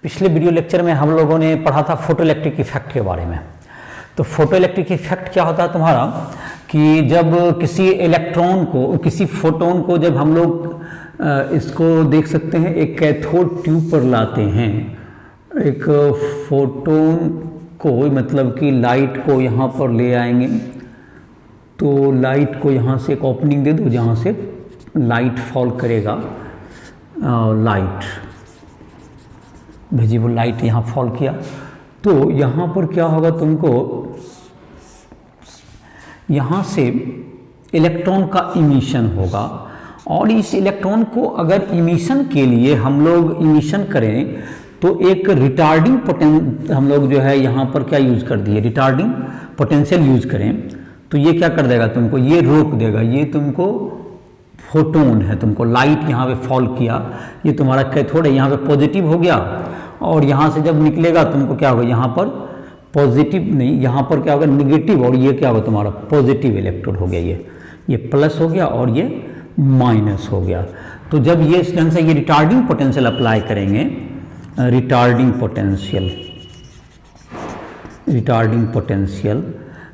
पिछले video lecture में हम लोगों ने पढ़ा था फोटो इलेक्ट्रिक इफेक्ट के बारे में। तो फोटो इलेक्ट्रिक इफेक्ट क्या होता है तुम्हारा कि जब किसी इलेक्ट्रॉन को, किसी फोटोन को जब हम लोग इसको देख सकते हैं एक कैथोड ट्यूब पर लाते हैं, एक फोटोन को मतलब कि लाइट को यहाँ पर ले आएंगे, तो लाइट को यहाँ से एक ओपनिंग दे दो जहाँ से लाइट फॉल करेगा, लाइट विजिबल लाइट यहाँ फॉल किया, तो यहाँ पर क्या होगा, तुमको यहाँ से इलेक्ट्रॉन का इमिशन होगा। और इस इलेक्ट्रॉन को अगर इमिशन के लिए हम लोग इमिशन करें तो एक रिटार्डिंग पोटेंशियल हम लोग जो है यहाँ पर क्या यूज कर दिए, रिटार्डिंग पोटेंशियल यूज करें तो ये क्या कर देगा, तुमको ये रोक देगा। ये तुमको फोटोन है, तुमको लाइट यहाँ पे फॉल किया, ये तुम्हारा कैथोड है, यहाँ पे पॉजिटिव हो गया और यहाँ से जब निकलेगा तुमको क्या होगा, यहाँ पर पॉजिटिव नहीं, यहाँ पर क्या होगा निगेटिव, और ये क्या होगा तुम्हारा पॉजिटिव इलेक्ट्रोड हो गया, ये प्लस हो गया और ये माइनस हो गया। तो जब ये इस ढंग से ये रिटार्डिंग पोटेंशियल अप्लाई करेंगे, रिटार्डिंग पोटेंशियल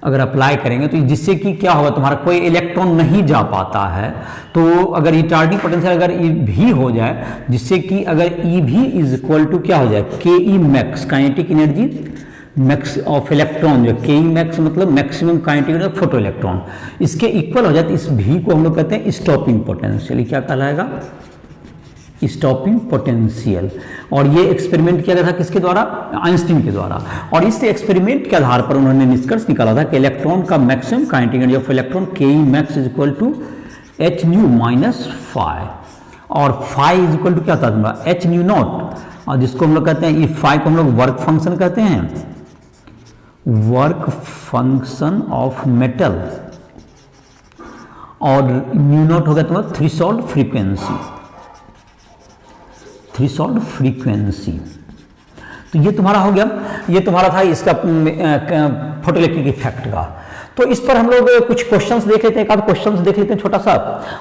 अगर अप्लाई करेंगे तो जिससे कि क्या होगा, तुम्हारा कोई इलेक्ट्रॉन नहीं जा पाता है। तो अगर रिटार्डिंग पोटेंशियल अगर ई भी हो जाए, जिससे कि अगर ई भी इज इक्वल टू क्या हो जाए, K E max kinetic energy max of electron, जो के ई मैक्स मतलब maximum kinetic energy photo electron, इसके इक्वल हो जाए, तो इस भी को हम लोग कहते हैं स्टॉपिंग पोटेंशियल। क्या कहलाएगा, स्टॉपिंग पोटेंशियल। और ये एक्सपेरिमेंट किया गया था किसके द्वारा, आइंस्टीन के द्वारा। और इस एक्सपेरिमेंट के आधार पर उन्होंने निष्कर्ष निकाला था कि इलेक्ट्रॉन का maximum kinetic energy of electron K E max is equal to H nu minus phi, और फाई इज इक्वल टू क्या था तुम्हारा एच न्यू नॉट, और जिसको हम लोग कहते हैं, ये फाई को हम लोग वर्क फंक्शन कहते हैं, वर्क फंक्शन ऑफ मेटल, और न्यू नॉट हो गया तुम्हारा थ्रेशोल्ड फ्रीक्वेंसी। तो ये तुम्हारा हो गया, ये तुम्हारा था इसका फोटो इलेक्ट्रिक इफेक्ट का। तो इस पर हम लोग कुछ क्वेश्चंस देख लेते हैं, एक आध क्वेश्चंस देख लेते हैं छोटा सा,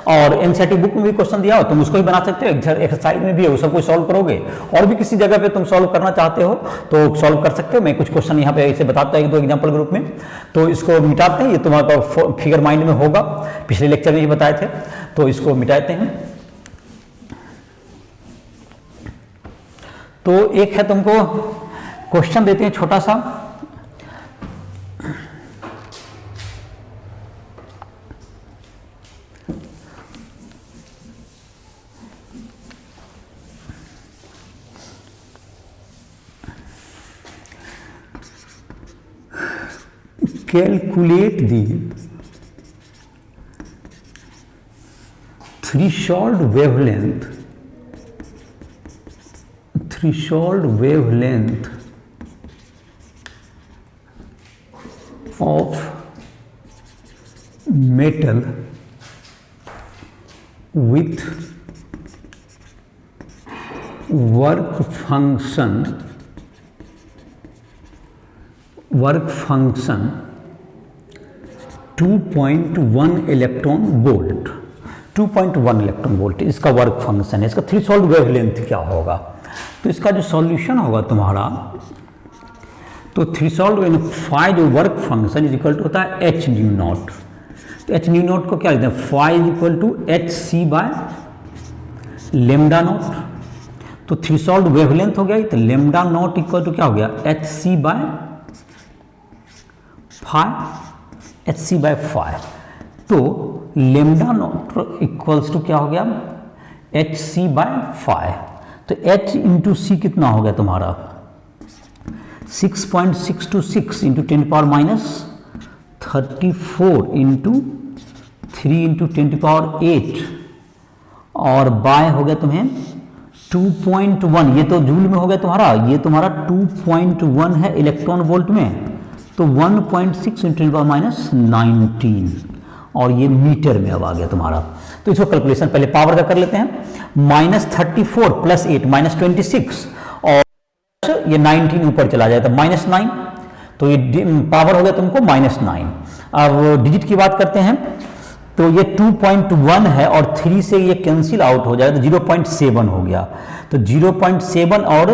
और एनसीईआरटी बुक में भी क्वेश्चन दिया हो तुम उसको भी बना सकते हो, एक्सरसाइज में भी है, उसको सॉल्व करोगे, और भी किसी जगह पे तुम सॉल्व करना चाहते हो तो सॉल्व कर सकते हो। मैं कुछ क्वेश्चन यहाँ पे ऐसे बताता हूँ एक दो एग्जाम्पल ग्रुप में, तो इसको मिटाते हैं। ये तुम्हारा फिगर माइंड में होगा, पिछले लेक्चर में ही बताए थे, तो इसको मिटाते हैं। तो एक है, तुमको क्वेश्चन देते हैं छोटा सा, calculate the threshold wavelength of metal with work function 2.1 electron volt, 2.1 electron volt इसका वर्क फंक्शन है। इसका थ्रेशोल्ड वेवलेंथ क्या होगा, तो इसका जो सॉल्यूशन होगा तुम्हारा, तो थ्रेशोल्ड फाई जो work function is equal to होता है एच न्यू नॉट। तो एच न्यू नॉट को क्या लिखते हैं, phi is equal to H C by lambda nought. तो थ्रेशोल्ड वेवलेंथ हो गया, तो लेमडा नॉट इक्वल टू क्या हो गया, एच सी बाय फाई। तो लेमडा नॉट इक्वल्स टू क्या हो गया, एच सी बाय फाई। तो h इंटू सी कितना हो गया तुम्हारा 6.626 इंटू 10⁻34 इंटू 3 इंटू 10⁸, और बाय हो गया तुम्हें 2.1, ये तो जूल में हो गया तुम्हारा, ये तुम्हारा 2.1 है इलेक्ट्रॉन वोल्ट में, तो 1.6 इंटू 10⁻19, और ये मीटर में अब आ गया तुम्हारा। तो इसको कैलकुलेशन पहले पावर का कर लेते हैं, -34 + 8 -26, और ये 19 ऊपर चला जाए तो -9, तो ये पावर हो गया तुमको -9। अब डिजिट की बात करते हैं, तो ये 2.1 है और 3 से ये कैंसिल आउट हो जाएगा तो 0.7 हो गया। तो 0.7 और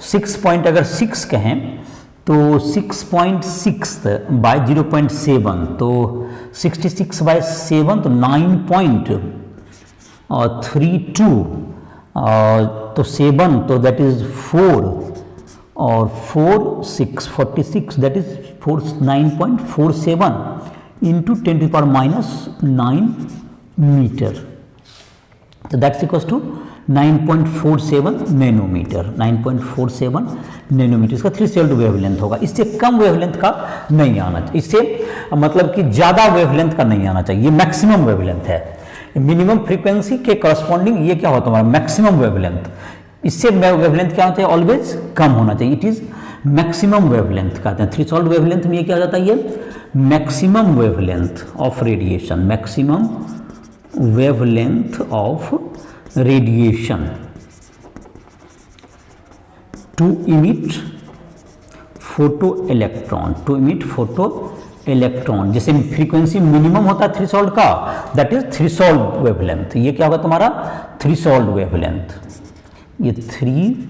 6 पॉइंट अगर 6 कहें तो 6.6 बाय 0.7 तो 66 बाय 7 तो 9.32 तो 7 तो दैट इज 4 और 4 6 46 दैट इज 9.47 इंटू 10⁻⁹ मीटर। तो that's equals to 9.47 nanometre. 9.47 nanometre इसका थ्रेशोल्ड वेवलेंथ होगा। इससे कम वेवलेंथ का नहीं आना चाहिए, इससे मतलब कि ज़्यादा वेवलेंथ का नहीं आना चाहिए। ये मैक्सिमम वेवलेंथ है। मिनिमम फ्रीक्वेंसी के करस्पॉन्डिंग ये क्या होता है हमारा मैक्सिमम वेवलेंथ। इससे वेवलेंथ क्या होता है ऑलवेज कम होना चाहिए। इट इज मैक्सिमम वेवलेंथ कहते हैं। थ्रेशोल्ड वेवलेंथ में ये क्या हो जाता है ये maximum wavelength of radiation. Maximum wavelength of radiation to emit photo electron. To emit photo electron जैसे फ्रीक्वेंसी मिनिमम होता है थ्रेशोल्ड का दैट इज थ्रेशोल्ड वेवलेंथ। ये क्या होगा तुम्हारा थ्रेशोल्ड वेवलेंथ। ये थ्रेशोल्ड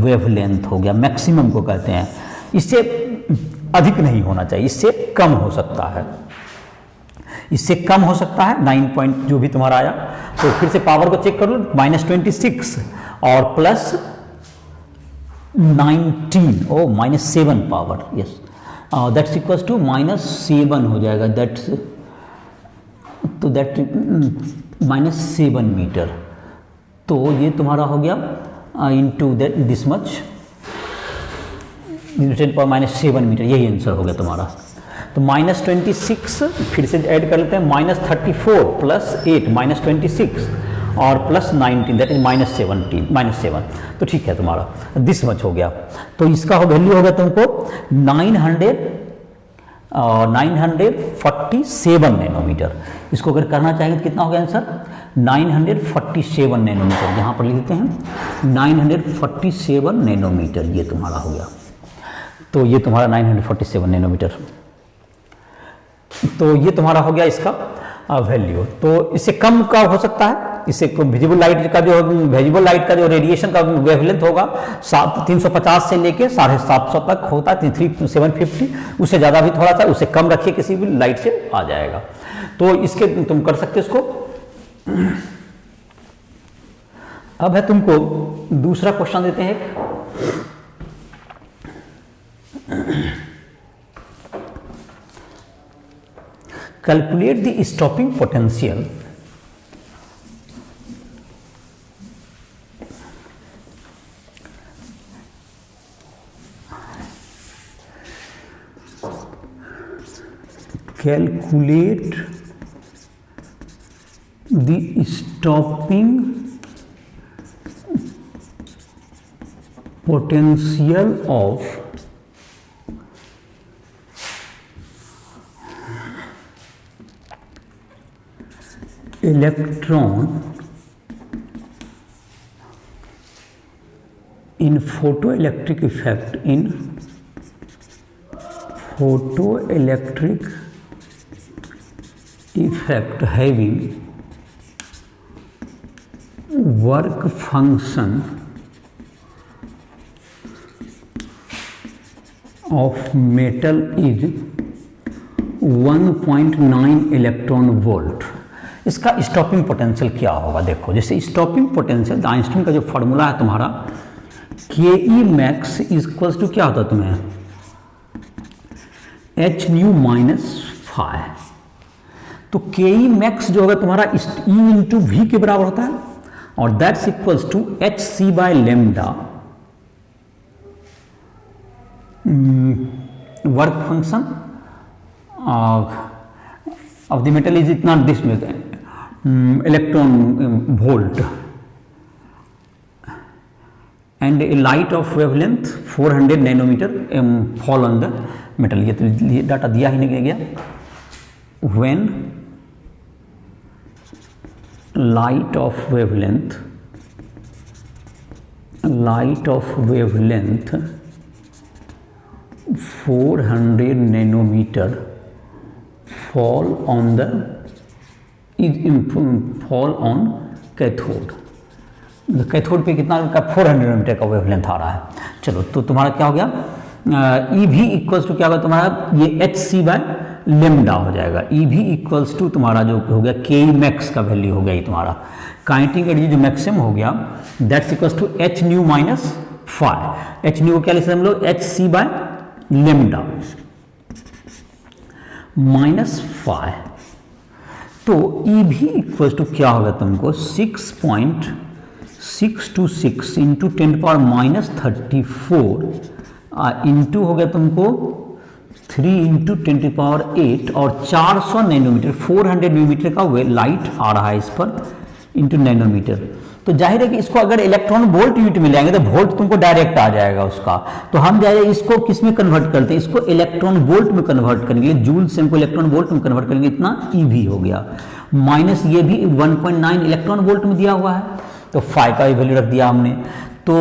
वेवलेंथ हो गया मैक्सिमम को कहते हैं। इससे अधिक नहीं होना चाहिए, इससे कम हो सकता है। इससे कम हो सकता है 9 पॉइंट जो भी तुम्हारा आया। तो फिर से पावर को चेक कर लो -26 और +19 ओ -7 power yes that's equals to -7 हो जाएगा। दैट्स तो दैट -7 मीटर। तो ये तुम्हारा हो गया into that this much 10⁻⁷ metre. यही आंसर हो गया तुम्हारा। तो -26 फिर से ऐड कर लेते हैं -34 + 8 -26 और +19 दैट इज -7 तो ठीक है तुम्हारा दिस मच हो गया। तो इसका वैल्यू हो गया तुमको 947 नैनोमीटर। इसको अगर करना चाहेंगे तो कितना हो गया आंसर 947 नैनोमीटर। यहाँ पर लिख देते हैं 947 नैनोमीटर ये तुम्हारा हो गया। तो ये तुम्हारा 947 नैनोमीटर। तो ये तुम्हारा हो गया इसका वैल्यू। तो इससे कम का हो सकता है। इससे विजिबल लाइट का जो रेडिएशन का वेवलेंथ होगा 350 से लेके 750 तक होता है 750। उससे ज़्यादा भी थोड़ा सा उससे कम रखिए किसी भी लाइट से आ जाएगा। तो इसके तुम कर सकते इसको। अब है तुमको दूसरा क्वेश्चन देते हैं। Calculate the stopping potential potential of electron in photoelectric effect having work function of metal is 1.9 electron volt. इसका स्टॉपिंग पोटेंशियल क्या होगा देखो। जैसे स्टॉपिंग पोटेंशियल आइंस्टीन का जो फॉर्मूला है तुम्हारा के मैक्स इक्वल्स टू क्या होता है तुम्हें h/nu - phi। तो के मैक्स जो होगा तुम्हारा E × V के बराबर होता है और that's equals to hc/λ work function of the metal is इतना दिस में electron volt and a light of wavelength 400 nanometre fall on the metal. ये तो डाटा दिया ही नहीं गया। When light of wavelength 400 nanometre fall on cathode. Cathode पे कितना का 400 मीटर का वेवलेंथ आ रहा है। चलो तो तुम्हारा क्या हो गया, ई भी इक्वल्स टू क्या होगा तुम्हारा, ये एच सी बाय लेमडा हो जाएगा। ई भी इक्वल्स टू तुम्हारा जो हो गया के मैक्स का वैल्यू हो गया ये तुम्हारा काइनेटिक एनर्जी जो मैक्सिमम हो गया, that's equals to H nu minus phi. H nu को क्या लिख सकते हैं हम लोग, H C by lambda minus phi. तो ई भी इक्वल्स टू क्या होगा तुमको 6.626 इंटू 10⁻−34 इंटू हो गया तुमको 3 इंटू 10⁸ और 400 नैनोमीटर 400 नैनोमीटर का लाइट आ रहा है इस पर इंटू नैनोमीटर। तो जाहिर है कि इसको अगर इलेक्ट्रॉन वोल्ट यूनिट में लेंगे तो वोल्ट तुमको डायरेक्ट आ जाएगा उसका। तो हम जाए इसको किस में कन्वर्ट करते हैं, इसको इलेक्ट्रॉन वोल्ट में कन्वर्ट करेंगे, जूल से हमको इलेक्ट्रॉन वोल्ट में कन्वर्ट करेंगे, इतना ईवी हो गया माइनस ये भी 1.9 इलेक्ट्रॉन वोल्ट में दिया हुआ है, तो फाई का वैल्यू रख दिया हमने, तो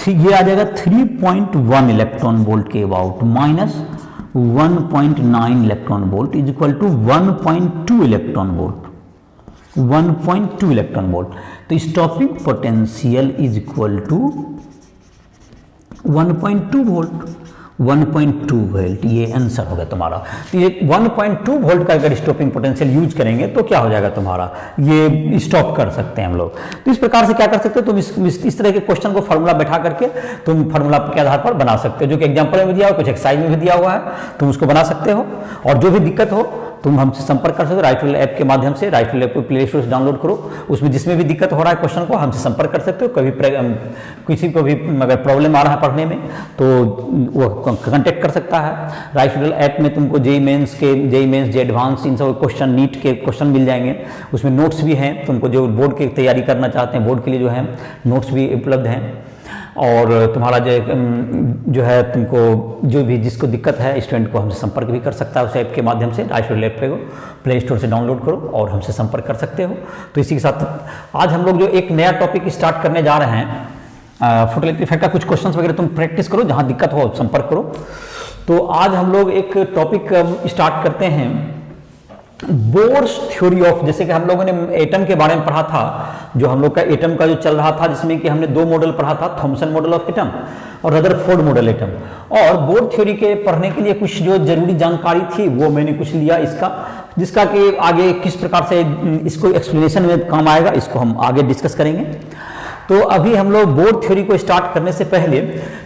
ये आ जाएगा 3.1 इलेक्ट्रॉन वोल्ट के about minus 1.9 electron volt is equal to 1.2 electron volt, 1.2 electron volt. तो stopping potential is equal to 1.2 volt, 1.2 volt ये आंसर होगा तुम्हारा। तो ये 1.2 वोल्ट का अगर स्टॉपिंग पोटेंशियल यूज करेंगे तो क्या हो जाएगा तुम्हारा, ये स्टॉप कर सकते हैं हम लोग। तो इस प्रकार से क्या कर सकते हो तुम, इस तरह के क्वेश्चन को फार्मूला बैठा करके तुम फार्मूला के आधार पर बना सकते हो, जो कि एग्जाम्पल में भी दिया हुआ, कुछ एक्सरसाइज में भी दिया हुआ है, तुम उसको बना सकते हो। और जो भी दिक्कत हो तुम हमसे संपर्क कर सकते हो राइफल ऐप के माध्यम से। राइफल ऐप को प्ले स्टोर से डाउनलोड करो, उसमें जिसमें भी दिक्कत हो रहा है क्वेश्चन को हमसे संपर्क कर सकते हो। कभी किसी को भी अगर प्रॉब्लम आ रहा है पढ़ने में तो वो कांटेक्ट कर सकता है। राइफल ऐप में तुमको जेईई मेंस के, जेईई मेंस, जे एडवांस, इन सब क्वेश्चन, नीट के क्वेश्चन मिल जाएंगे। उसमें नोट्स भी हैं, तुमको जो बोर्ड की तैयारी करना चाहते हैं बोर्ड के लिए जो है नोट्स भी उपलब्ध हैं। और तुम्हारा जो है तुमको जो भी जिसको दिक्कत है स्टूडेंट को हमसे संपर्क भी कर सकता है उस ऐप के माध्यम से। राइफल ऐप को प्ले स्टोर से डाउनलोड करो और हमसे संपर्क कर सकते हो। तो इसी के साथ आज हम लोग जो एक नया टॉपिक स्टार्ट करने जा रहे हैं, फोटोइलेक्ट्रिक इफेक्ट का कुछ क्वेश्चंस वगैरह तुम प्रैक्टिस करो, जहाँ दिक्कत हो संपर्क करो। तो आज हम लोग एक टॉपिक स्टार्ट करते हैं, बोर्स थ्योरी ऑफ, जैसे कि हम लोगों ने एटम के बारे में पढ़ा था, जो हम लोग का एटम का जो चल रहा था, जिसमें कि हमने दो मॉडल पढ़ा था, थॉमसन मॉडल ऑफ एटम और रदरफोर्ड मॉडल एटम। और बोर थ्योरी के पढ़ने के लिए कुछ जो जरूरी जानकारी थी वो मैंने कुछ लिया इसका, जिसका कि आगे किस प्रकार से इसको एक्सप्लेनेशन में काम आएगा, इसको हम आगे डिस्कस करेंगे। तो अभी हम लोग बोर्ड थ्योरी को स्टार्ट करने से पहले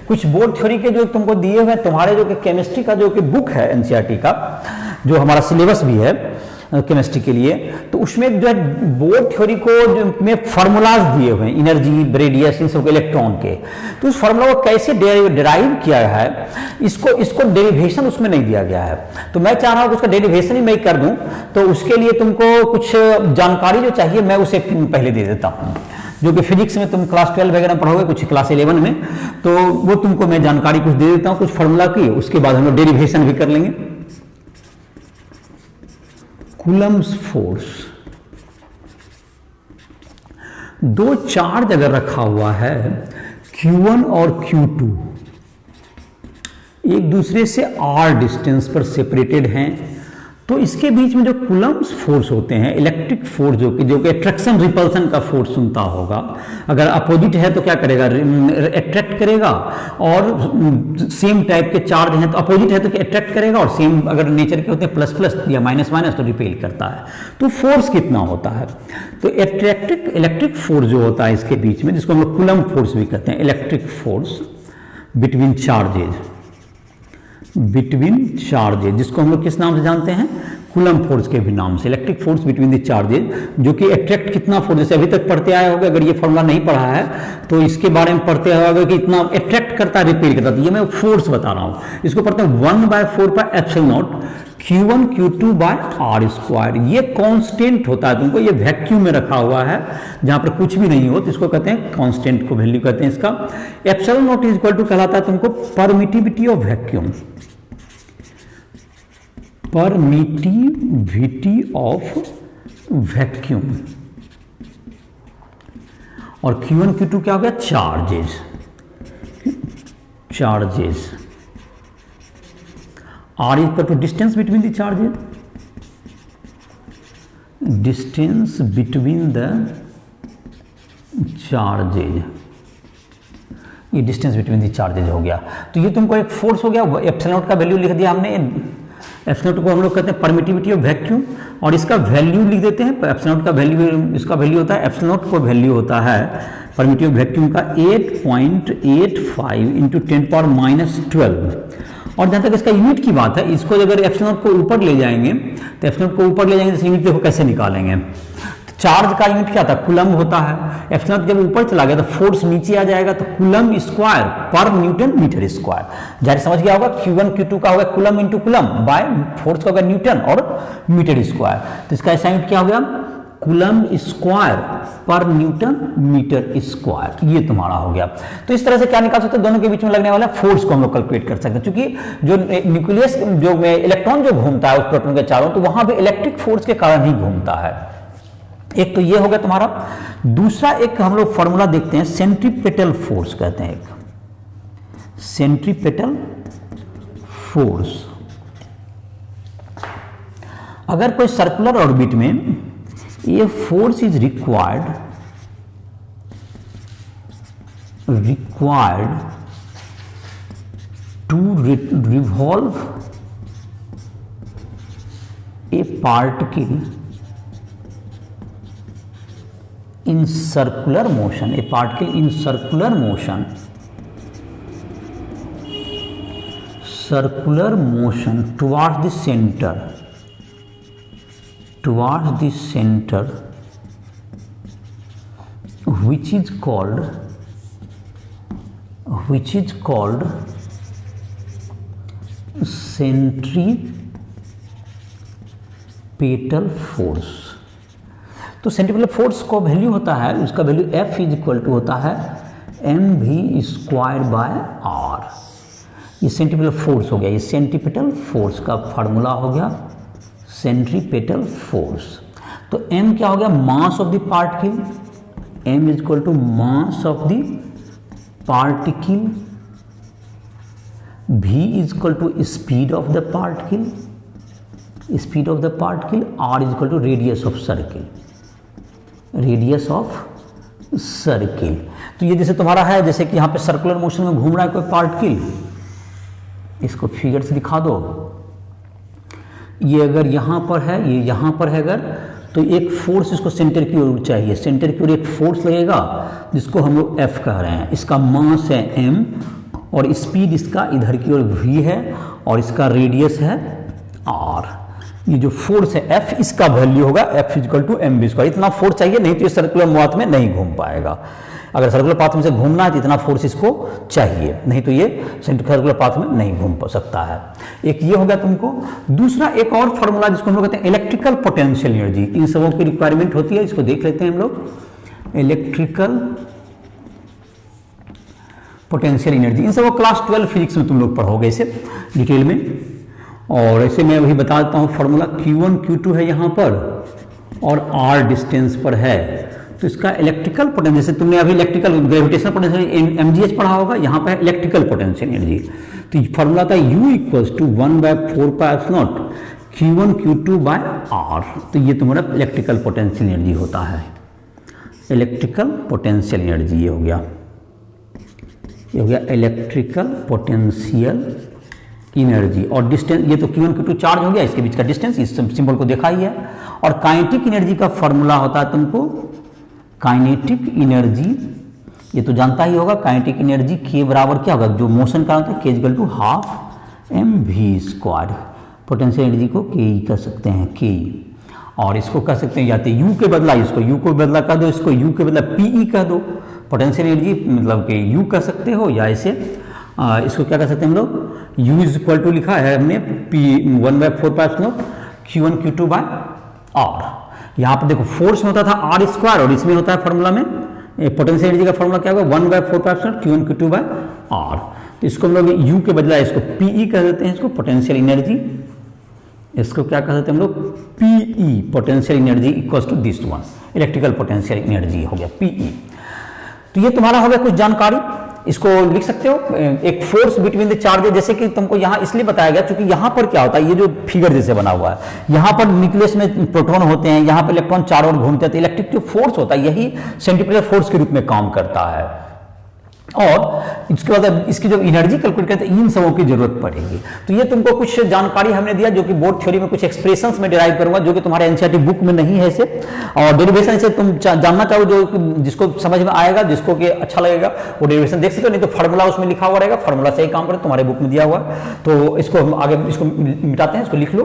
कुछ बोर्ड थ्योरी के जो तुमको दिए हुए तुम्हारे जो कि केमिस्ट्री का जो कि बुक है एनसीईआरटी का, जो हमारा सिलेबस भी है केमिस्ट्री के लिए, तो उसमें जो है बोर्ड थ्योरी को जो में फार्मूलाज दिए हुए हैं, एनर्जी, रेडियस, इन सब इलेक्ट्रॉन के, तो उस फार्मूला को कैसे डेराइव किया है, इसको डेरिवेशन उसमें नहीं दिया गया है। तो मैं चाह रहा हूं कि उसका डेरिवेशन ही मैं कर दूं, तो उसके लिए तुमको कुछ जानकारी जो चाहिए मैं उसे पहले दे देता हूं, जो कि फिजिक्स में तुम क्लास 12 वगैरह पढ़ोगे, कुछ क्लास 11 में, तो वो तुमको मैं जानकारी कुछ दे देता हूँ कुछ फार्मूला की, उसके बाद हम लोग डेरिवेशन भी कर लेंगे। कूलम्स फोर्स, दो चार्ज अगर रखा हुआ है Q1 और Q2 एक दूसरे से r डिस्टेंस पर सेपरेटेड हैं, तो इसके बीच में जो कूलम्स फोर्स होते हैं, इलेक्ट्रिक फोर्स जो कि अट्रैक्शन रिपल्सन का फोर्स सुनता होगा, अगर अपोजिट है तो क्या करेगा, अट्रैक्ट करेगा, और सेम टाइप के चार्ज हैं तो अपोजिट है तो अट्रैक्ट करेगा, और सेम अगर नेचर के होते हैं प्लस प्लस या माइनस माइनस तो रिपेल करता है। तो फोर्स कितना होता है, तो इलेक्ट्रिक फोर्स जो होता है इसके बीच में, जिसको हम लोग कूलम फोर्स भी कहते हैं, इलेक्ट्रिक फोर्स बिटवीन चार्जेज, जिसको हम लोग किस नाम से जानते हैं, कूलम फोर्स के भी नाम से, electric force between the charges, जो कि अट्रैक्ट कितना फोर्स, जैसे अभी तक पढ़ते आए होंगे, अगर ये फॉर्मूला नहीं पढ़ा है तो इसके बारे में पढ़ते होगा कि इतना अट्रैक्ट करता है, रिपेल करता है, ये मैं फोर्स बता रहा हूँ। इसको पढ़ते हैं 1/4πε0 Q1 Q2 by R square. ये कांस्टेंट होता है, तुमको ये वैक्यूम में रखा हुआ है जहां पर कुछ भी नहीं हो, तो इसको कहते हैं कांस्टेंट को वैल्यू कहते हैं इसका। Epsilon nought is equal to कहलाता है तुमको permittivity of vacuum, permittivity of vacuum, और Q1 Q2 क्या हो गया, charges. R equal to distance between the charges, distance between the charges, ये डिस्टेंस बिटवीन द चार्जेज हो गया। तो ये तुमको एक फोर्स हो गया, एप्सिलॉन नॉट का वैल्यू लिख दिया हमने। एप्सिलॉन नॉट को हम लोग कहते हैं परमिटिविटी ऑफ वैक्यूम, और इसका वैल्यू लिख देते हैं। एप्सिलॉन नॉट का वैल्यू, इसका वैल्यू होता है, एप्सिलॉन नॉट को वैल्यू होता है परमिटिविटी ऑफ वैक्यूम का 8.85 इंटू 10⁻⁻12। और जहाँ तक इसका यूनिट की बात है, इसको अगर एप्सिलॉन नॉट को ऊपर ले जाएंगे तो एप्सिलॉन नॉट को ऊपर ले जाएंगे तो यूनिट देखो कैसे निकालेंगे। चार्ज का यूनिट क्या था, कूलम होता है। एप्सिलॉन जब ऊपर चला गया तो फोर्स नीचे आ जाएगा, तो कूलम स्क्वायर पर न्यूटन मीटर स्क्वायर। जाहिर समझ गया होगा, Q1 Q2 का होगा coulomb into coulomb by force का होगा न्यूटन और मीटर स्क्वायर। तो इसका ऐसा यूनिट क्या हो गया, कूलम स्क्वायर पर न्यूटन मीटर स्क्वायर, ये तुम्हारा हो गया। तो इस तरह से क्या निकाल सकते हैं, दोनों के बीच में लगने वाला फोर्स को हम लोग कैलकुलेट कर सकते हैं। क्योंकि जो न्यूक्लियस जो इलेक्ट्रॉन जो घूमता है उस प्रोटॉन के चारों, तो वहां पे इलेक्ट्रिक फोर्स के कारण ही घूमता है। एक तो ये हो गया तुम्हारा। दूसरा एक हम लोग फॉर्मूला देखते हैं, सेंट्रीपेटल फोर्स कहते हैं, एक सेंट्रीपेटल फोर्स। अगर कोई सर्कुलर ऑर्बिट में ये force is required to revolve a particle in circular motion, a particle in circular motion towards the center, which is called centripetal force। तो सेंट्रीपेटल फोर्स का value होता है, उसका value F is equal to होता है mv square by r। ये centripetal force हो गया, ये सेंट्रीपेटल फोर्स का फार्मूला हो गया सेंट्रीपेटल फोर्स। तो m क्या हो गया, mass of the particle, m is equal to mass of the particle, v is equal to speed of the particle, r is equal to radius of circle. तो ये जैसे तुम्हारा है, जैसे कि यहाँ पे सर्कुलर मोशन में घूम रहा है कोई पार्टिकल, इसको फिगर से दिखा दो। ये अगर यहाँ पर है, ये यहाँ पर है अगर, तो एक फोर्स इसको सेंटर की ओर चाहिए, सेंटर की ओर एक फोर्स लगेगा जिसको हम लोग F कह रहे हैं। इसका मास है m और स्पीड इसका इधर की ओर v है और इसका रेडियस है r। ये जो फोर्स है F, इसका वैल्यू होगा F equal to mv square. इतना फोर्स चाहिए, नहीं तो ये सर्कुलर पाथ में नहीं घूम पाएगा। अगर सर्कुलर पाथ में से घूमना है तो इतना फोर्स इसको चाहिए, नहीं तो ये सर्कुलर पाथ में नहीं घूम सकता है। एक ये हो गया तुमको। दूसरा एक और फॉर्मूला जिसको हम लोग कहते हैं इलेक्ट्रिकल पोटेंशियल एनर्जी, इन सबों की रिक्वायरमेंट होती है, इसको देख लेते हैं हम लोग। इलेक्ट्रिकल पोटेंशियल एनर्जी, इन सबको क्लास 12 फिजिक्स में तुम लोग पढ़ोगे इसे डिटेल में। और ऐसे मैं वही बता देता हूँ, फॉर्मूला Q1 Q2 है यहाँ पर और R डिस्टेंस पर है, तो इसका इलेक्ट्रिकल पोटेंशियल, जैसे तुमने अभी इलेक्ट्रिकल ग्रेविटेशनल पोटेंशियल MGH पढ़ा होगा, यहाँ पर इलेक्ट्रिकल पोटेंशियल एनर्जी। तो फॉर्मूला था U equals to 1/4πε0 Q1 Q2 by R। तो ये तुम्हारा इलेक्ट्रिकल पोटेंशियल एनर्जी होता है, इलेक्ट्रिकल पोटेंशियल एनर्जी। ये हो गया इलेक्ट्रिकल पोटेंशियल एनर्जी। और डिस्टेंस, ये तो Q1 Q2 चार्ज हो गया, इसके बीच का डिस्टेंस, इस सिंबल को देखा ही है। और काइनेटिक एनर्जी का फॉर्मूला होता है तुमको, काइनेटिक एनर्जी ये तो जानता ही होगा, काइनेटिक एनर्जी के बराबर क्या होगा, जो मोशन का होता है k equal to half mv square. Potential energy को k कह सकते हैं, k। और इसको कह सकते हैं या तो u के बदला, इसको u को बदला कर दो, इसको u के बदला pe कह दो। पोटेंशियल एनर्जी मतलब कि u कह सकते हो, या ऐसे इसको क्या कह सकते हैं हम लोग, u इज इक्वल टू लिखा है हमने p 1/4πε0 Q1 Q2 by R। यहाँ पर देखो फोर्स में होता था R स्क्वायर और इसमें होता है फॉर्मूला में पोटेंशियल एनर्जी का फॉर्मूला क्या होगा 1/4πε0 Q1 Q2 बाय R। तो इसको हम लोग u के बदला इसको pe कह देते हैं, इसको पोटेंशियल एनर्जी, इसको क्या कह देते हैं हम लोग pe, potential energy equals to this one, electrical potential energy हो गया pe। तो ये तुम्हारा हो गया कुछ जानकारी। इसको लिख सकते हो एक फोर्स बिटवीन द चार्जेस, जैसे कि तुमको यहाँ इसलिए बताया गया क्योंकि यहाँ पर क्या होता है, ये जो फिगर जैसे बना हुआ है, यहाँ पर न्यूक्लियस में प्रोटॉन होते हैं, यहाँ पर इलेक्ट्रॉन चारों ओर घूमते हैं, तो इलेक्ट्रिक जो फोर्स होता है यही सेंटीमीटर फोर्स के रूप में काम करता है। और इसके बाद इसकी जब एनर्जी कैलकुलेट करते हैं इन सबों की जरूरत पड़ेगी। तो ये तुमको कुछ जानकारी हमने दिया जो कि बोर्ड थ्योरी में कुछ एक्सप्रेशंस में डिराइव करूंगा जो कि तुम्हारे एनसीईआरटी बुक में नहीं है इसे, और डेरिवेशन से तुम जानना चाहो जो जिसको समझ में आएगा, जिसको कि अच्छा लगेगा वो डेरिवेशन देख सकते हो, नहीं तो फार्मूला उसमें लिखा हुआ रहेगा, फार्मूला से ही काम करे, तुम्हारे बुक में दिया हुआ। तो इसको हम आगे इसको मिटाते हैं, इसको लिख लो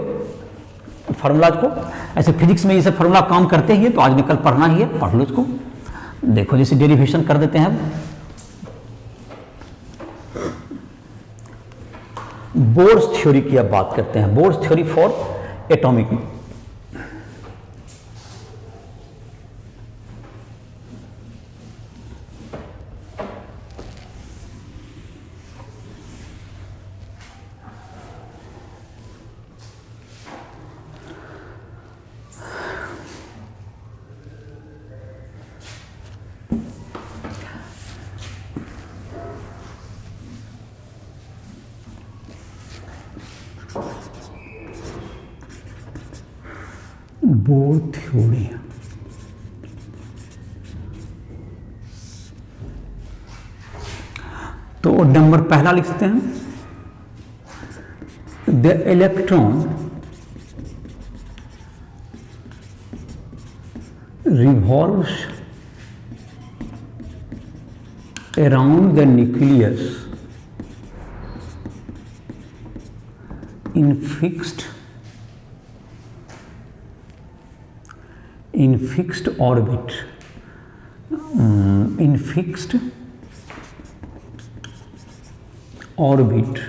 फार्मूलाज को। ऐसे फिजिक्स में ये सब फार्मूला काम करते ही है, तो आज निकल पढ़ना ही है, पढ़ लो इसको। देखो जैसे डेरिवेशन कर देते हैं, बोर्स थ्योरी की अब बात करते हैं। Bourse theory for atomic. Bore theory. तो नंबर पहला लिख सकते हैं, the electron revolves around the nucleus in fixed orbit, in fixed orbit.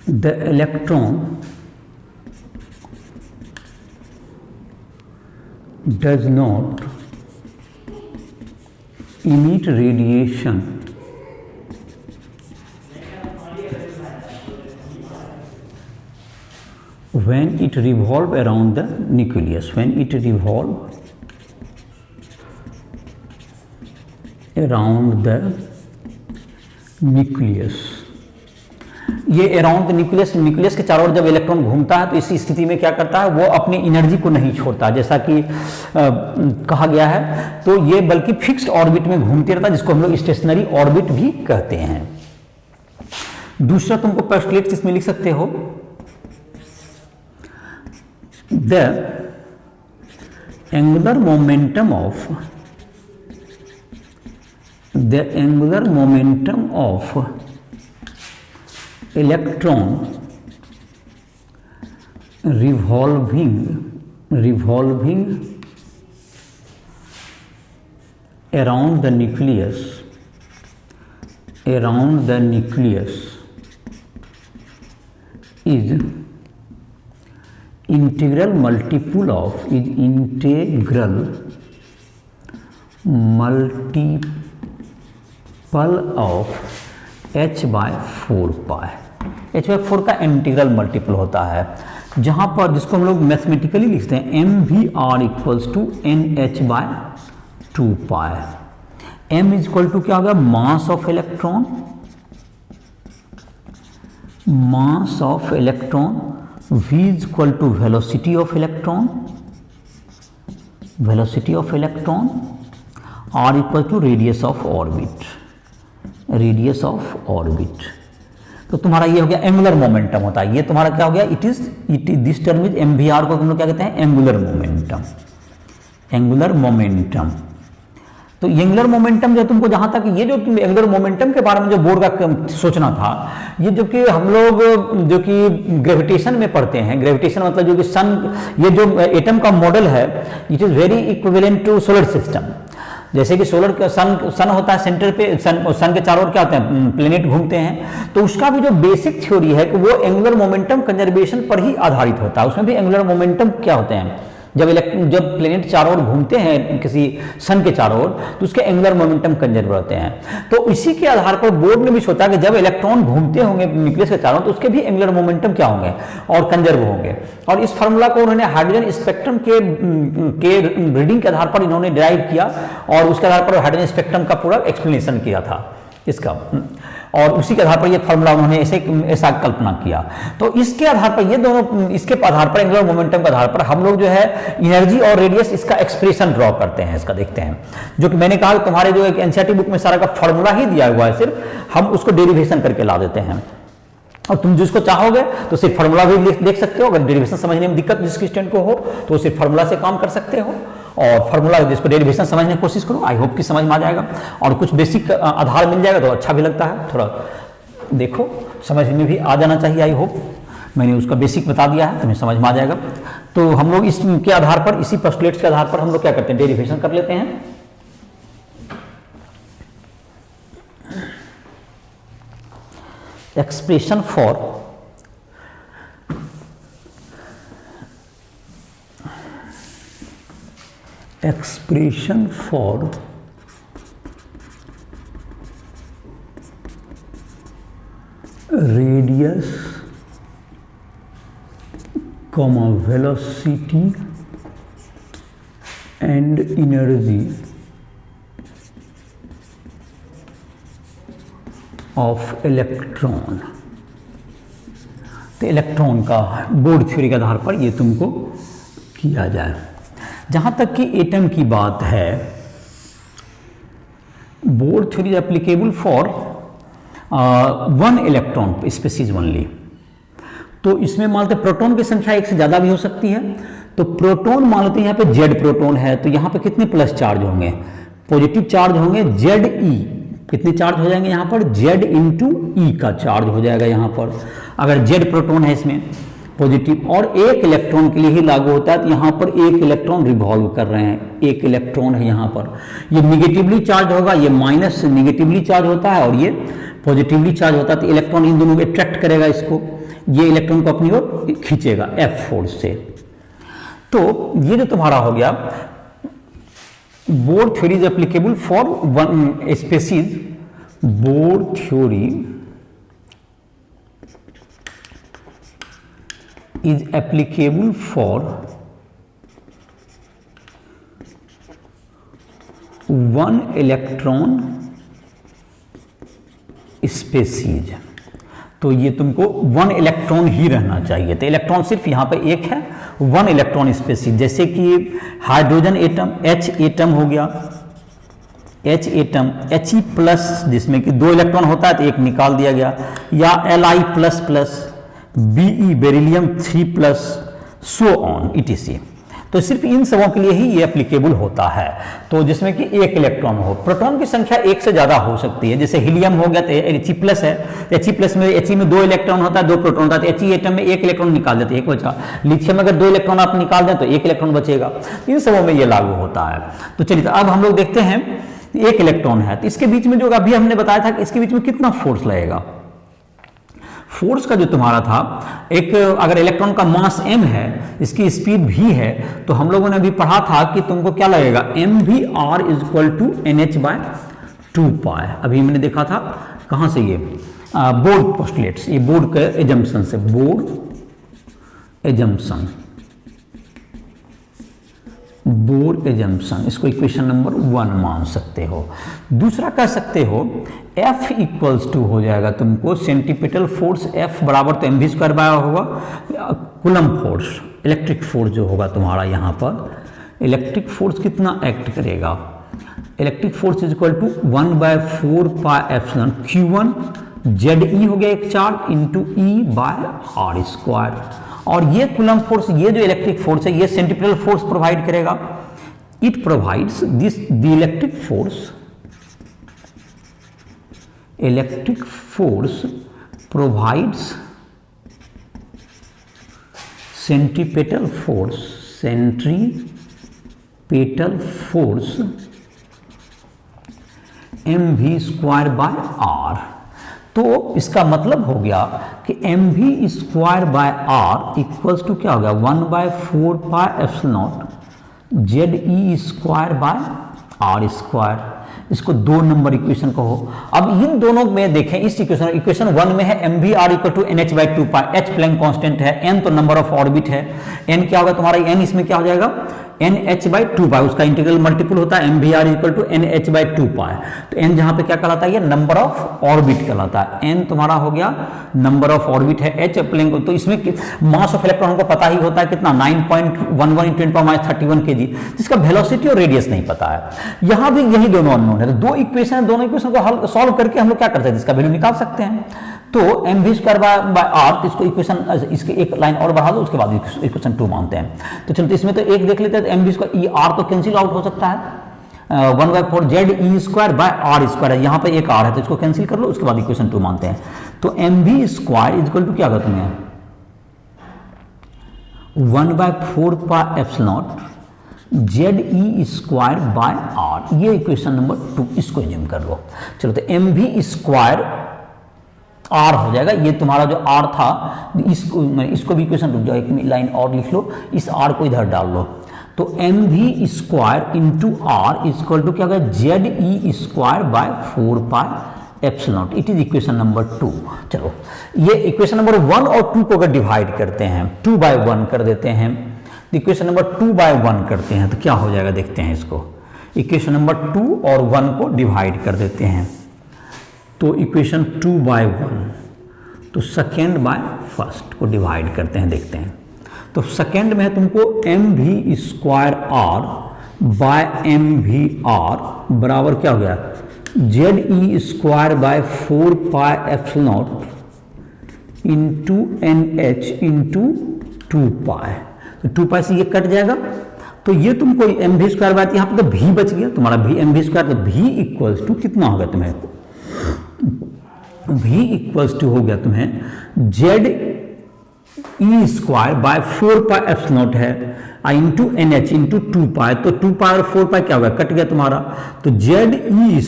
The electron does not emit radiation when it revolves around the nucleus. When it revolves around the nucleus, ये around the nucleus, nucleus के चारों ओर जब electron घूमता है तो इस स्थिति में क्या करता है, वो अपनी एनर्जी को नहीं छोड़ता, जैसा कि कहा गया है। तो ये बल्कि फिक्स्ड ऑर्बिट में घूमते रहता है, जिसको हम लोग स्टेशनरी ऑर्बिट भी कहते हैं। दूसरा तुमको पोस्टुलेट इसमें लिख सकते हो, the angular momentum of electron revolving around the nucleus is integral multiple of h/4 pi. h/4 का इंटीग्रल मल्टीपल होता है, जहां पर जिसको हम लोग मैथमेटिकली लिखते हैं mvr equals to nh/2 pi. m equal to क्या होगा, mass of electron, v equal to velocity of electron, r equal to radius of orbit. तो तुम्हारा ये हो गया एंगुलर मोमेंटम होता है। ये तुम्हारा क्या हो गया, it is this term is mvr को हम लोग क्या कहते हैं, एंगुलर मोमेंटम। तो एंगुलर मोमेंटम जो तुमको जहां तक ये जो तुम एंगुलर मोमेंटम के बारे में जो बोर्ड का सोचना था, ये जो कि हम लोग जो कि ग्रेविटेशन में पढ़ते हैं, ग्रेविटेशन मतलब जो कि सन, ये जो एटम का मॉडल है, it is very equivalent to solar system. जैसे कि सोलर का सन होता है सेंटर पे, सन के चारों ओर क्या होते हैं, प्लेनेट घूमते हैं। तो उसका भी जो बेसिक थ्योरी है कि वो एंगुलर मोमेंटम कंजर्वेशन पर ही आधारित होता है। उसमें भी एंगुलर मोमेंटम क्या होते हैं, जब प्लेनेट चारों ओर घूमते हैं किसी सन के चारों ओर, तो उसके एंगुलर मोमेंटम कंजर्व रहते हैं। तो इसी के आधार पर बोर्ड ने भी सोचा कि जब इलेक्ट्रॉन घूमते होंगे न्यूक्लियस के चारों, तो उसके भी एंगुलर मोमेंटम क्या होंगे और कंजर्व होंगे। और इस फार्मूला को उन्होंने हाइड्रोजन स्पेक्ट्रम के रीडिंग के आधार पर इन्होंने डिराइव किया, और उसके आधार पर हाइड्रोजन स्पेक्ट्रम का पूरा एक्सप्लेनेशन किया था इसका, और उसी के आधार पर ये फार्मूला उन्होंने ऐसा कल्पना किया। तो इसके आधार पर ये दोनों, इसके आधार पर एंगुलर मोमेंटम के आधार पर हम लोग जो है एनर्जी और रेडियस इसका एक्सप्रेशन ड्रॉ करते हैं, इसका देखते हैं। जो कि मैंने कहा तुम्हारे जो एक एनसीईआरटी बुक में सारा का फार्मूला ही दिया हुआ है, सिर्फ हम उसको डेरिवेशन करके ला देते हैं। और तुम जिसको चाहोगे तो सिर्फ फार्मूला भी देख सकते हो, अगर डेरिवेशन समझने में दिक्कत जिस स्टूडेंट को हो तो सिर्फ फार्मूला से काम कर सकते हो, और फार्मूला जिसको डेरिवेशन समझने की कोशिश करो। आई होप कि समझ में आ जाएगा, और कुछ बेसिक आधार मिल जाएगा तो अच्छा भी लगता है। थोड़ा देखो समझ में भी आ जाना चाहिए। आई होप मैंने उसका बेसिक बता दिया है, तुम्हें समझ में आ जाएगा। तो हम लोग इसके आधार पर, इसी पोस्टुलेट्स के आधार पर हम लोग क्या करते हैं, डेरिवेशन कर लेते हैं। Expression for radius, velocity and energy of electron। तो इलेक्ट्रॉन का बोर्ड थ्योरी के आधार पर ये तुमको किया जाए। जहां तक कि एटम की बात है, board theory applicable for one electron species only. तो इसमें मान लेते प्रोटॉन की संख्या एक से ज्यादा भी हो सकती है। तो प्रोटॉन मान लेते हैं यहाँ पे जेड प्रोटॉन है, तो यहाँ पे कितने प्लस चार्ज होंगे, पॉजिटिव चार्ज होंगे, जेड ई कितने चार्ज हो जाएंगे यहाँ पर, जेड इंटू ई का चार्ज हो जाएगा यहाँ पर, अगर जेड प्रोटॉन है इसमें पॉजिटिव। और एक इलेक्ट्रॉन के लिए ही लागू होता है, तो यहाँ पर एक इलेक्ट्रॉन रिवॉल्व कर रहे हैं, एक इलेक्ट्रॉन है यहाँ पर, ये निगेटिवली चार्ज होगा, ये माइनस निगेटिवली चार्ज होता है, और ये पॉजिटिवली चार्ज होता है। तो इलेक्ट्रॉन इन दोनों को अट्रैक्ट करेगा, इसको, ये इलेक्ट्रॉन को अपनी ओर खींचेगा एफ फोर्स से। तो ये जो तुम्हारा हो गया board theory is applicable for one species, board theory is applicable for one electron species। तो ये तुमको वन इलेक्ट्रॉन ही रहना चाहिए। तो इलेक्ट्रॉन सिर्फ यहाँ पे एक है, वन इलेक्ट्रॉन स्पीसीज। जैसे कि हाइड्रोजन एटम, H एटम हो गया, H एटम He प्लस, जिसमें कि दो इलेक्ट्रॉन होता है तो एक निकाल दिया गया, या Li plus plus, Be beryllium 3+, so on etc। तो सिर्फ इन सबों के लिए ही ये एप्लीकेबल होता है। तो जिसमें कि एक इलेक्ट्रॉन हो, प्रोटॉन की संख्या एक से ज्यादा हो सकती है। जैसे हीलियम हो गया तो He+ है, He+ में He में दो इलेक्ट्रॉन होता है, दो प्रोटॉन होता है, तो He एटम में एक इलेक्ट्रॉन निकाल देते, एक बचा। लिथियम में अगर दो इलेक्ट्रॉन आप निकाल दें तो एक इलेक्ट्रॉन बचेगा। इन सबों में ये लागू होता है। तो चलिए तो अब हम लोग देखते हैं, एक इलेक्ट्रॉन है तो इसके बीच में जो अभी हमने बताया था कि इसके बीच में कितना फोर्स लगेगा। फोर्स का जो तुम्हारा था, एक अगर इलेक्ट्रॉन का मास m है, इसकी स्पीड v है, तो हम लोगों ने अभी पढ़ा था कि तुमको क्या लगेगा, mvr = nh/2π। अभी मैंने देखा था कहां से, ये बोर्ड पोस्टुलेट्स, ये बोर्ड के एजम्पशन से, बोर्ड एजम्पशन, इसको इक्वेशन नंबर 1 मान सकते हो। दूसरा कह सकते हो F = हो जाएगा तुमको सेंटीपिटल फोर्स, F बराबर तो mv² होगा, कूलम्ब फोर्स, इलेक्ट्रिक फोर्स जो होगा तुम्हारा यहाँ पर, इलेक्ट्रिक फोर्स कितना एक्ट करेगा, इलेक्ट्रिक फोर्स = 1/4πε Q1 ZE हो गया एक चार्ज इंटू E/r²। और ये कूलम्ब फोर्स, ये जो इलेक्ट्रिक फोर्स है, ये सेंटीपिटल फोर्स प्रोवाइड करेगा। It provides this the electric force provides centripetal force mv²/r। तो इसका मतलब हो गया कि mv²/r इक्वल्स टू क्या हो गया, 1/4πε Z E square by R square, इसको 2 नंबर इक्वेशन कहो। अब इन दोनों में देखें, इस इक्वेशन 1 में है M we are equal to N H by 2 pi, H Planck constant है, एन तो नंबर ऑफ ऑर्बिट है, एन क्या होगा तुम्हारा, एन इसमें क्या हो जाएगा एन एच बाई 2 पाई, उसका इंटीग्रल मल्टीपल होता है M we are equal to N H by 2 pi. तो एन जहां पे क्या कहलाता है, ये नंबर ऑफ ऑर्बिट कहलाता है, एन तुम्हारा हो गया नंबर ऑफ ऑर्बिट है, एच प्लैंक, तो इसमें मास ऑफ इलेक्ट्रॉन को पता ही होता है कितना 9.11 × 10⁻31 kg, जिसका वेलोसिटी और रेडियस नहीं पता है। यहां भी यही दोनों अननोन है, तो 2 इक्वेशन, दोनों इक्वेशन को हल सॉल्व करके हम लोग क्या कर सकते हैं, इसका वैल्यू निकाल सकते हैं। तो M we square by R, इसको इक्वेशन, इसके एक लाइन और बढ़ा दो, उसके बाद इक्वेशन 2 मानते हैं। तो चलते इसमें तो एक देख लेते हैं, तो M we square E R तो कैंसिल आउट हो सकता है, 1/4 Z E square by R square है, यहाँ पे एक आर है तो इसको कैंसिल कर लो, उसके बाद इक्वेशन 2 मानते हैं। तो M we square equal to क्या होगा तुम्हें 1/4 pi epsilon Z E square by R, ये इक्वेशन नंबर 2, इसको एज्यूम कर लो। चलो तो एम वी स्क्वायर आर हो जाएगा, ये तुम्हारा जो आर था, इसको भी इक्वेशन रुक जाओ, एक लाइन और लिख लो, इस आर को इधर डाल लो। तो M we square into R equal to क्या होगा Z E square by 4 pi epsilon, it is equation number 2। चलो ये इक्वेशन नंबर 1 और 2 को अगर डिवाइड करते हैं, 2/1 कर देते हैं, इक्वेशन नंबर 2/1 करते हैं तो क्या हो जाएगा, देखते हैं इसको। इक्वेशन नंबर 2 और 1 को डिवाइड कर देते हैं, तो इक्वेशन 2/1, तो सेकेंड बाय फर्स्ट को डिवाइड करते हैं, देखते हैं। तो सेकेंड में है तुमको M we square R by M we are बराबर क्या हो गया Z E square by 4 pi epsilon into N H into 2 pi, तो 2 पाई से ये कट जाएगा, तो ये तुमको एम वी स्क्वायर बाय, यहाँ पे तो भी बच गया तुम्हारा, भी एम वी स्क्वायर, तो भी इक्वल्स टू कितना होगा तुम्हें, v इक्वल्स टू हो गया तुम्हें Z E square by 4 pi epsilon है into N H into 2 pi, तो 2 पाई और 4 पाई क्या होगा, कट गया तुम्हारा, तो Z E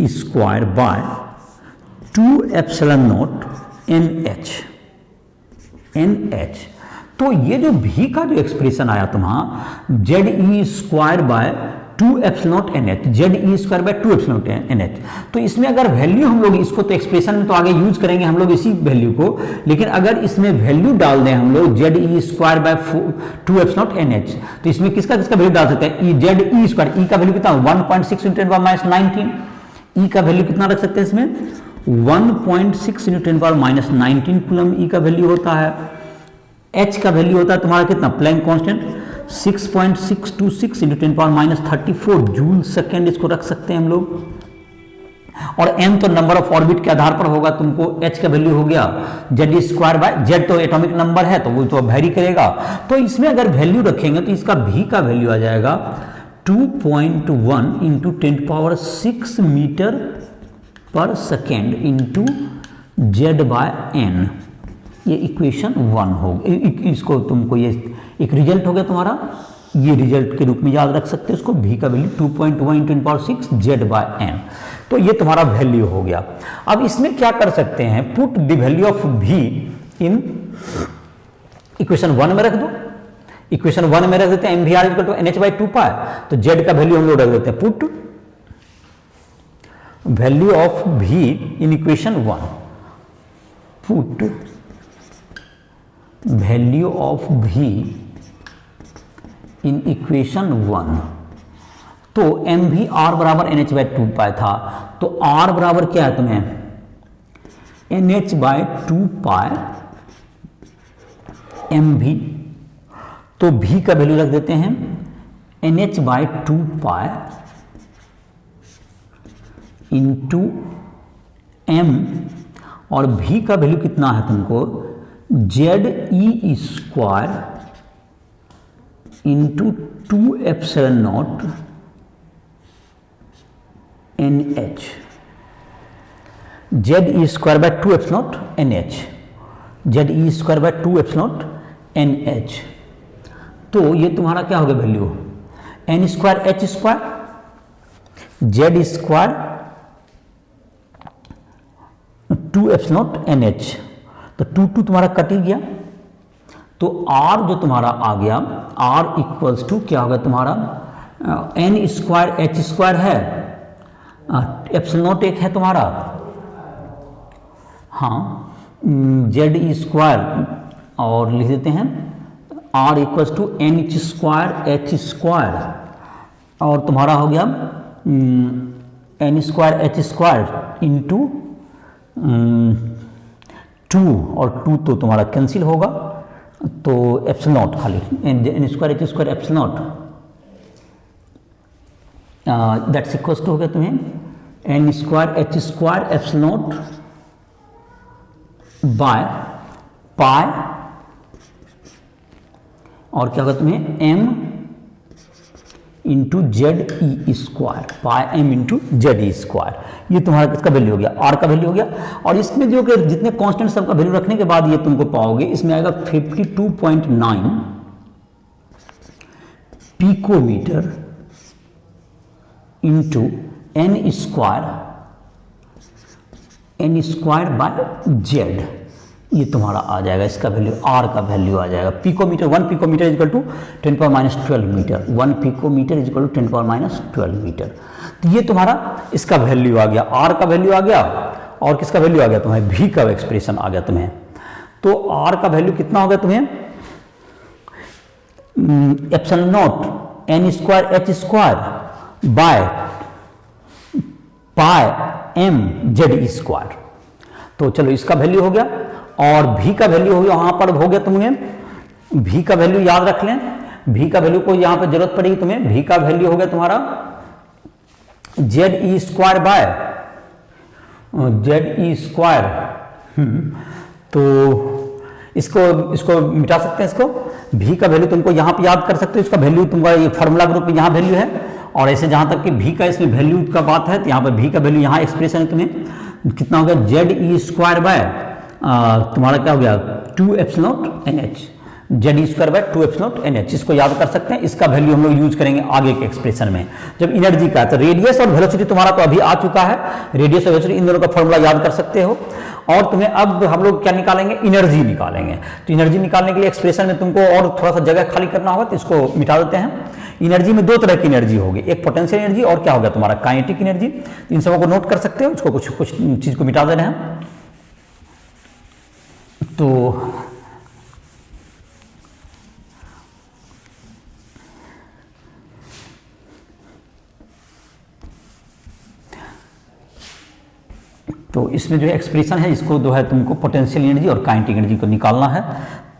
square by 2 epsilon not an H. तो ये जो v का जो एक्सप्रेशन आया तुम्हारा Z E square by 2 epsilon N H, Z E square by 2 epsilon N H, तो इसमें अगर वैल्यू हम लोग इसको, तो एक्सप्रेशन में तो आगे यूज करेंगे हम लोग इसी वैल्यू को, लेकिन अगर इसमें वैल्यू डाल दें हम लोग Z E square by 2 epsilon N H, तो इसमें किसका किसका वैल्यू डाल सकते हैं, जेड ई स्क्वायर, ई का वैल्यू कितना 1.6 × 10⁻19, ई का वैल्यू कितना रख सकते हैं इसमें 1.6 × 10⁻19 कूलम ई का वैल्यू होता है, एच का वैल्यू होता है तुम्हारा कितना प्लैंक कांस्टेंट 6.626 × 10⁻34 जूल सेकेंड, इसको रख सकते हैं हम लोग। और एन तो नंबर ऑफ ऑर्बिट के आधार पर होगा, तुमको एच का वैल्यू हो गया जेड स्क्वायर बाय, जेड तो एटॉमिक नंबर है तो वो तो वेरी करेगा, तो इसमें अगर वैल्यू रखेंगे तो इसका भी का वैल्यू आ जाएगा 2.1 × 10⁻6 metre per second into Z by N, ये इक्वेशन 1 हो, इसको तुमको ये एक रिजल्ट हो गया तुम्हारा, ये रिजल्ट के रूप में याद रख सकते हो इसको, v का वैल्यू 2.1 × 10⁻6 जेड बाय एन, तो ये तुम्हारा वैल्यू हो गया। अब इसमें क्या कर सकते हैं, put the value of v in equation 1 में रख दो, इक्वेशन 1 में रख देते हैं m we are equal to N H by 2 pi, तो जेड का वैल्यू हम लोग रख देते हैं, put value of v in equation 1, put value of v in equation 1, तो एम वी आर बराबर एन एच बाई 2 पाई था, तो r बराबर क्या है तुम्हें n H by 2 pi m v, तो v का वैल्यू रख देते हैं n H by 2 pi into m, और v का वैल्यू कितना है तुमको z E square into 2 epsilon not an H, Z E square by 2 epsilon N H, Z E square by 2 epsilon N H, तो ये तुम्हारा क्या होगा value n square h square z square 2 epsilon N H, तो 2 तुम्हारा cut ही गया, तो r जो तुम्हारा आ गया, r इक्वल्स टू क्या होगा तुम्हारा, n स्क्वायर h स्क्वायर है, एप्सिलॉन नॉट एक है तुम्हारा, हाँ, जेड ई स्क्वायर, और लिख देते हैं r equals to n square h square, और तुम्हारा हो गया n square h square into 2, और 2 तो तुम्हारा कैंसिल होगा, तो एप्सिलॉन नॉट खाली n square h square epsilon naught, that's equals to हो गया तुम्हें n square h square epsilon naught by pi, और क्या होगा तुम्हें m इंटू जेड ई square, pi m into z ई स्क्वायर, ये तुम्हारा किसका वैल्यू हो गया, r का वैल्यू हो गया। और इसमें जो कि जितने कांस्टेंट सबका वैल्यू रखने के बाद ये तुमको पाओगे, इसमें आएगा 52.9 picometre into n square by z, ये तुम्हारा आ जाएगा, इसका वैल्यू r का वैल्यू आ जाएगा। Picometre, 1 picometre equal to 10⁻12 metre, 1 picometre equal to 10⁻12 metre. तो ये तुम्हारा इसका वैल्यू आ गया, r का वैल्यू आ गया, और किसका वैल्यू आ गया तुम्हें, v का एक्सप्रेशन आ गया तुम्हें। तो r का वैल्यू कितना हो गया तुम्हें, epsilon not an square h square by pi m Z E square. तो चलो इसका वैल्यू हो गया, और v का वैल्यू हो गया, वहां पर हो गया तुम्हें, v का वैल्यू याद रख लें, v का वैल्यू को यहां पर जरूरत पड़ेगी तुम्हें, v का वैल्यू हो गया तुम्हारा Z E square by Z E square, तो इसको मिटा सकते हैं, इसको v का वैल्यू तुमको यहां पे याद कर सकते हो, इसका वैल्यू तुम्हारा ये फार्मूला ग्रुप में यहां वैल्यू है, और ऐसे जहां तक कि v का इसमें वैल्यू का बात है, तो यहां पर v का वैल्यू यहां एक्सप्रेशन है तुम्हें कितना हो गया, जेड ई स्क्वायर बाय तुम्हारा क्या हो गया 2 epsilon not an H, Z E square by 2 epsilon not an H, इसको याद कर सकते हैं। इसका वैल्यू हम लोग यूज करेंगे आगे के एक्सप्रेशन में जब एनर्जी का, तो रेडियस और वेलोसिटी तुम्हारा तो अभी आ चुका है, रेडियस और वेलोसिटी इन दोनों का फॉर्मूला याद कर सकते हो। और तुम्हें अब हम लोग क्या निकालेंगे, एनर्जी निकालेंगे। तो एनर्जी निकालने के लिए एक्सप्रेशन में तुमको और थोड़ा सा जगह खाली करना होगा, तो इसको मिटा देते हैं। एनर्जी में 2 तरह की एनर्जी होगी, एक पोटेंशियल एनर्जी और क्या होगा तुम्हारा काइनेटिक एनर्जी। इन सबों को नोट कर सकते हो, इसको कुछ चीज को मिटा दे रहे हैं। तो इसमें जो एक्सप्रेशन है, इसको जो है तुमको पोटेंशियल एनर्जी और काइनेटिक एनर्जी को निकालना है।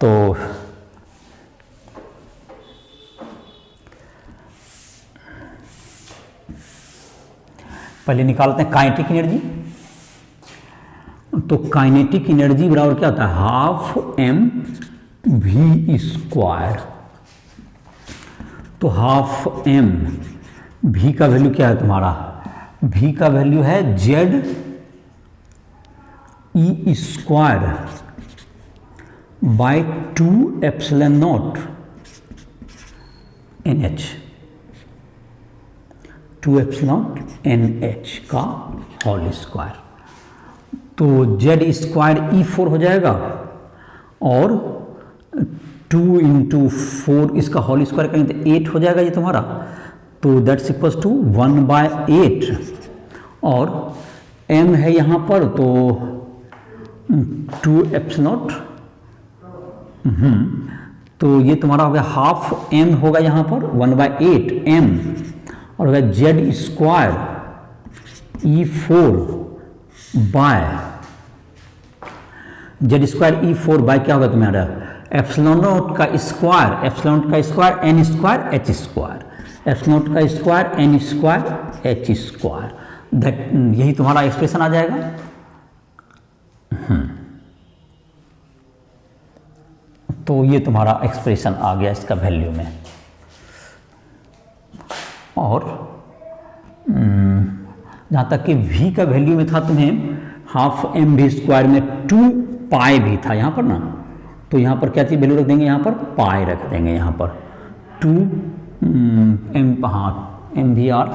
तो पहले निकालते हैं काइनेटिक एनर्जी। तो काइनेटिक एनर्जी बराबर क्या होता है, हाफ एम वी स्क्वायर। तो हाफ एम, वी का वैल्यू क्या है तुम्हारा, वी का वैल्यू है z E square by 2 epsilon not an h, 2 epsilon N h का होल स्क्वायर। तो जेड स्क्वायर ई 4 हो जाएगा, और 2 इंटू 4 इसका होल स्क्वायर करेंगे तो 8 हो जाएगा ये तुम्हारा। तो दैट्स इक्वल्स टू 1/8, और m है यहाँ पर तो 2 एप्सिलॉन, तो ये तुम्हारा हो गया हाफ m होगा यहाँ पर 1/8 m, और होगा Z square E4 by Z square E4 by क्या होगा तुम्हारा एप्सिलॉन नॉट का स्क्वायर, एप्सिलॉन का square n square h square, epsilon का square n square h square, that यही तुम्हारा एक्सप्रेशन आ जाएगा। तो ये तुम्हारा एक्सप्रेशन आ गया इसका वैल्यू में। और जहाँ तक कि v का वैल्यू में था तुम्हें हाफ एम वी स्क्वायर में 2 पाई भी था यहाँ पर ना, तो यहाँ पर क्या चीज़ वैल्यू रख देंगे, यहाँ पर पाई रख देंगे, यहाँ पर 2 एम, हाँ m we r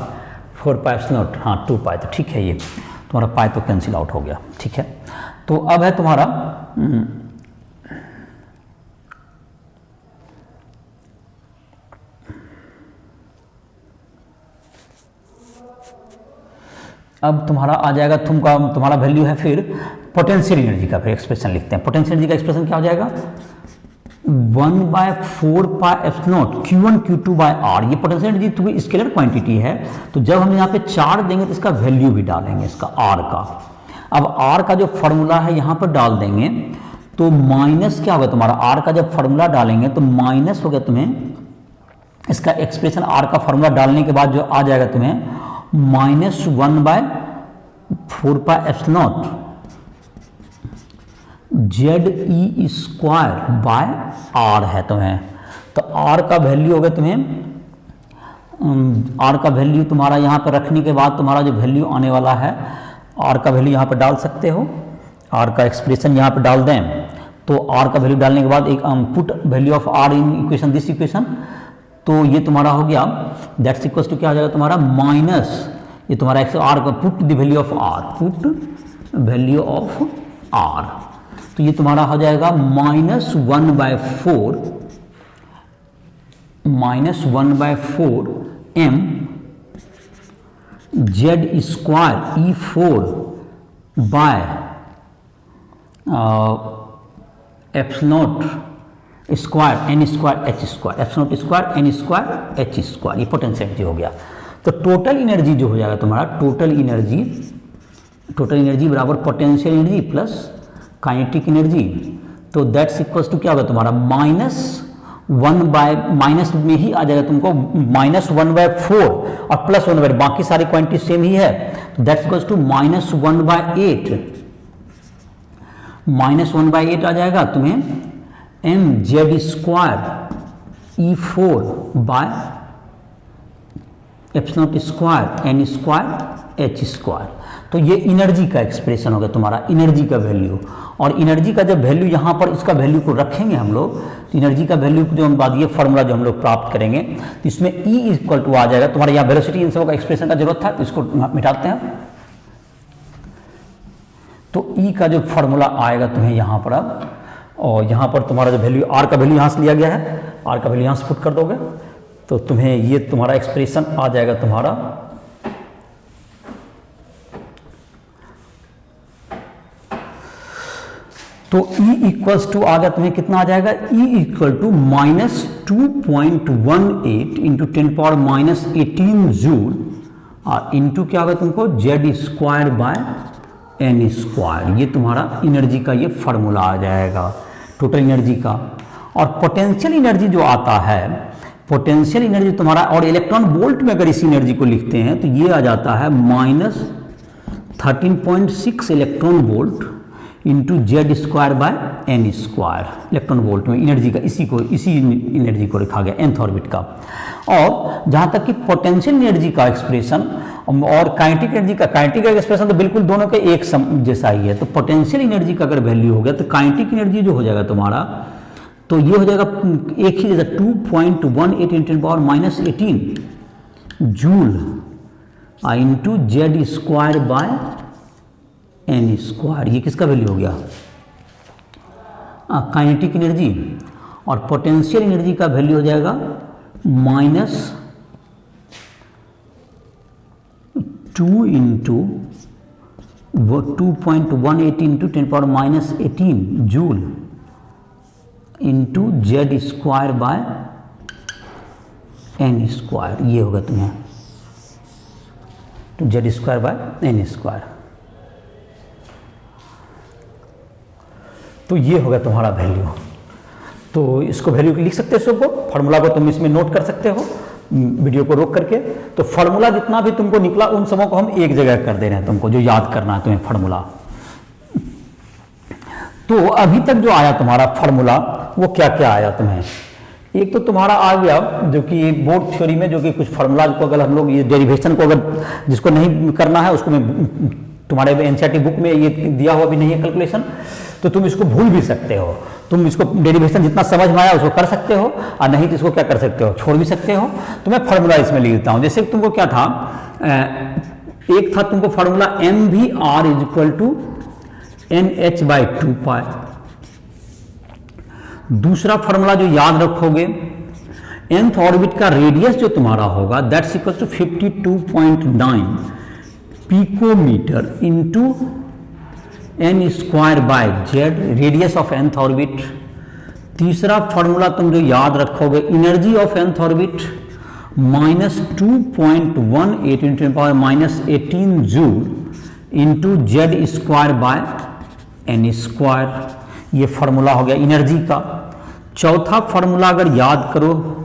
4 pi slot, हाँ 2 पाई, तो ठीक है, ये तुम्हारा पाई तो कैंसिल आउट हो गया, ठीक है। तो अब है तुम्हारा अब तुम्हारा आ जाएगा तुम्हारा वैल्यू है फिर पोटेंशियल एनर्जी का। फिर एक्सप्रेशन लिखते हैं। पोटेंशियल एनर्जी का एक्सप्रेशन क्या हो जाएगा, 1/4 pi epsilon Q1 Q2 by R। ये पोटेंशियल एनर्जी तो स्केलर क्वांटिटी है, तो जब हम यहाँ पे चार्ज देंगे तो इसका वैल्यू भी डालेंगे, इसका R का। अब R का जो फॉर्मूला है यहाँ पर डाल देंगे तो माइनस क्या होगा तुम्हारा, R का जब फॉर्मूला डालेंगे तो माइनस हो गया तुम्हें इसका एक्सप्रेशन। R का फॉर्मूला डालने के बाद जो आ जाएगा तुम्हें -1/4 pi epsilon ZE square by R है तुम्हें। तो R का वैल्यू हो गया तुम्हें, R का वैल्यू तुम्हारा यहाँ पर रखने के बाद तुम्हारा जो वैल्यू आने वाला है, R का वैल्यू यहाँ पर डाल सकते हो। R का एक्सप्रेशन यहाँ पर डाल दें तो R का वैल्यू डालने के बाद एक put value of R in equation this equation, तो ये तुम्हारा हो गया दैट्स इक्वल्स टू क्या हो जाएगा तुम्हारा माइनस, ये तुम्हारा R का put the value of R, put value of R, तो ये तुम्हारा हो जाएगा -1/4 m Z square E4 by epsilon square n square h square, epsilon square n square h square, ये पोटेंशियल एनर्जी हो गया। तो टोटल एनर्जी जो हो जाएगा तुम्हारा, टोटल एनर्जी बराबर potential energy plus kinetic energy, तो दैट्स इक्वल्स टू क्या होगा तुम्हारा माइनस में ही आ जाएगा तुमको -1/4 और +1/, बाकी सारी क्वांटिटी सेम ही है, तो दैट्स इक्वल्स टू -1/8 आ जाएगा तुम्हें mz square E4 by epsilon square n square h square. तो ये एनर्जी का एक्सप्रेशन हो गया तुम्हारा, एनर्जी का वैल्यू। और एनर्जी का जब वैल्यू यहाँ पर इसका वैल्यू को रखेंगे हम लोग, तो एनर्जी का वैल्यू जो हम बाद ये फॉर्मूला जो हम लोग प्राप्त करेंगे तो इसमें E इक्वल टू आ जाएगा तुम्हारे यहाँ वेलोसिटी, इन सबों का एक्सप्रेशन का जरूरत था तो इसको मिटाते हैं। तो E का जो फॉर्मूला आएगा तुम्हें यहाँ पर अब, और यहाँ पर तुम्हारा जो वैल्यू R का वैल्यू यहाँ से लिया गया है, R का वैल्यू यहाँ से पुट कर दोगे तो तुम्हें ये तुम्हारा एक्सप्रेशन आ जाएगा तुम्हारा तो E इक्वल्स टू आ गया तुम्हें कितना आ जाएगा, E equal to -2.18 into 10⁻⁻18 joule और इंटू क्या होगा तुमको Z square by n square. ये तुम्हारा एनर्जी का ये फार्मूला आ जाएगा टोटल एनर्जी का। और पोटेंशियल एनर्जी जो आता है, पोटेंशियल एनर्जी तुम्हारा, और इलेक्ट्रॉन वोल्ट में अगर इस एनर्जी को लिखते हैं तो ये आ जाता है -13.6 electron volt into Z square by n square. Electron volt में एनर्जी का इसी एनर्जी को लिखा गया nth ऑर्बिट का। और जहाँ तक कि पोटेंशियल एनर्जी का एक्सप्रेशन और काइनेटिक एनर्जी का, काइनेटिक एक्सप्रेशन तो बिल्कुल दोनों के एक जैसा ही है। तो पोटेंशियल एनर्जी का अगर वैल्यू हो गया तो काइनेटिक एनर्जी जो हो जाएगा तुम्हारा, तो ये हो जाएगा एक ही जैसा 2.18 × 10⁻⁻18 joule into Z square by n square. ये किसका वैल्यू हो गया, काइनेटिक एनर्जी। और पोटेंशियल एनर्जी का वैल्यू हो जाएगा -2 into 2.18 into 10⁻⁻18 joule into Z square by n square. ये होगा तुम्हें तो Z square by n square. तो ये होगा तुम्हारा वैल्यू। तो इसको वैल्यू लिख सकते हो, सबको फार्मूला को तुम इसमें नोट कर सकते हो वीडियो को रोक करके। तो फार्मूला जितना भी तुमको निकला उन सबों को हम एक जगह कर दे रहे हैं, तुमको जो याद करना है तुम्हें फार्मूला। तो अभी तक जो आया तुम्हारा फार्मूला वो क्या क्या आया तुम्हें, एक तो तुम्हारा आ गया जो कि बोर्ड थ्योरी में, जो कि कुछ फार्मूला को अगर हम लोग ये डेरिवेशन को अगर जिसको नहीं करना है उसको मैं तुम्हारे एनसीईआरटी बुक में ये दिया हुआ भी नहीं है कैलकुलेशन, तो तुम इसको भूल भी सकते हो। तुम इसको डेरिवेशन जितना समझ में आया उसको कर सकते हो, और नहीं तो इसको क्या कर सकते हो, छोड़ भी सकते हो। तो मैं फार्मूला इसमें लिख देता हूँ। जैसे तुमको क्या था, एक था तुमको formula mvr is equal to NH/2π। दूसरा फार्मूला जो याद रखोगे, nth ऑर्बिट का रेडियस जो तुम्हारा होगा that's equal to 52.9 picometre into n square by z, radius of nth orbit. तीसरा फॉर्मूला तुम जो याद रखोगे, energy of nth orbit -2.18 into power -18 joule into Z square by n square. ये फॉर्मूला हो गया एनर्जी का। चौथा फॉर्मूला अगर याद करो,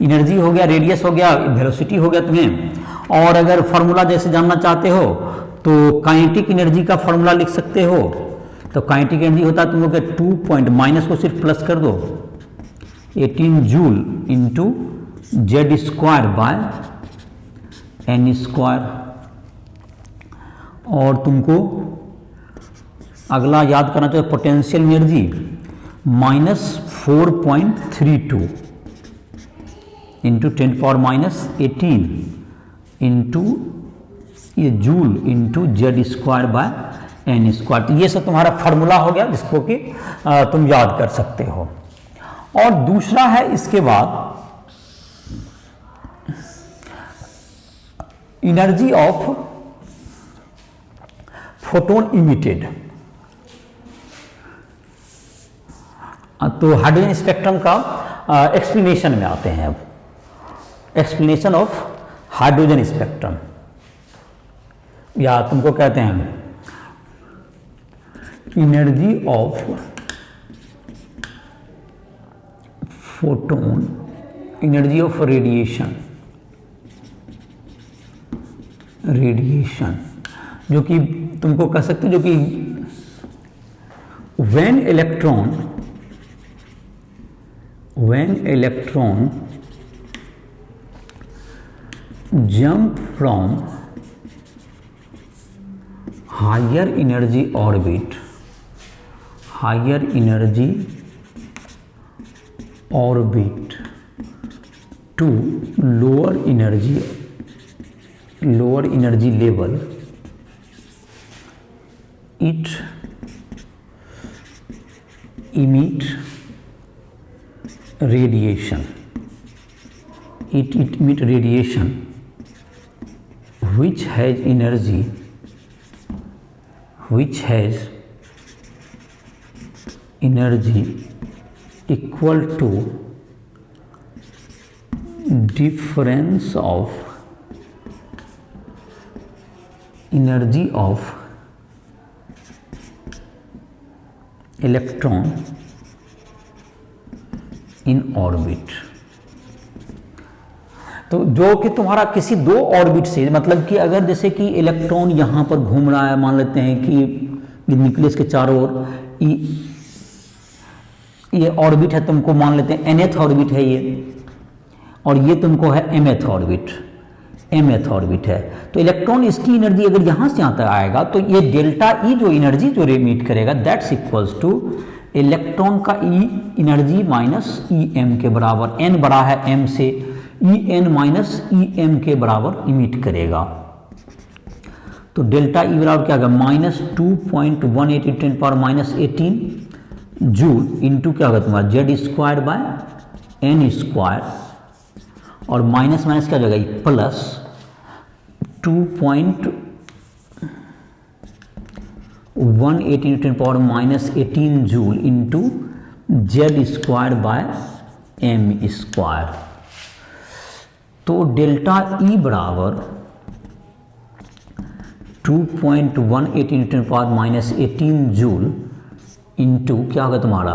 एनर्जी हो गया, रेडियस हो गया, वेलोसिटी हो गया तुम्हें। और अगर फॉर्मूला जैसे जानना चाहते हो तो काइनेटिक एनर्जी का फॉर्मूला लिख सकते हो। तो काइनेटिक एनर्जी होता है तुम लोग के 2 माइनस को सिर्फ प्लस कर दो, 18 joule into Z square by n square. और तुमको अगला याद करना चाहिए पोटेंशियल एनर्जी -4.32 इंटू 10⁻18 इंटू ये joule into Z square by n square. तो ये सब तुम्हारा फॉर्मूला हो गया जिसको कि तुम याद कर सकते हो। और दूसरा है इसके बाद एनर्जी ऑफ फोटोन इमिटेड। तो हाइड्रोजन स्पेक्ट्रम का एक्सप्लेनेशन में आते हैं अब। एक्सप्लेनेशन ऑफ हाइड्रोजन स्पेक्ट्रम, या तुमको कहते हैं energy of photon, energy of radiation, radiation जो कि तुमको कह सकते हो, जो कि when electron jump from higher energy orbit to lower energy level, it emit radiation, which has energy equal to difference of energy of electron in orbit। तो जो कि तुम्हारा किसी दो ऑर्बिट से, मतलब कि अगर जैसे कि इलेक्ट्रॉन यहाँ पर घूम रहा है, मान लेते हैं कि न्यूक्लियस के चारों ओर ये ऑर्बिट है, तुमको मान लेते हैं nth ऑर्बिट है ये, और ये तुमको है mth ऑर्बिट है। तो इलेक्ट्रॉन इसकी एनर्जी अगर यहाँ से यहाँ तक आएगा तो ये डेल्टा ई जो एनर्जी जो एमिट करेगा दैट्स इक्वल्स टू इलेक्ट्रॉन का e energy minus e m के बराबर, एन बड़ा है एम से, e n minus e m के बराबर इमिट करेगा। तो डेल्टा ई बराबर क्या होगा, -2.18 जूल इंटू क्या होगा तुम्हारा z square by n square, और माइनस माइनस क्या हो जाएगा plus 2.18 joule into Z square by m square. तो डेल्टा ई बराबर 2.18 जूल इंटू क्या होगा तुम्हारा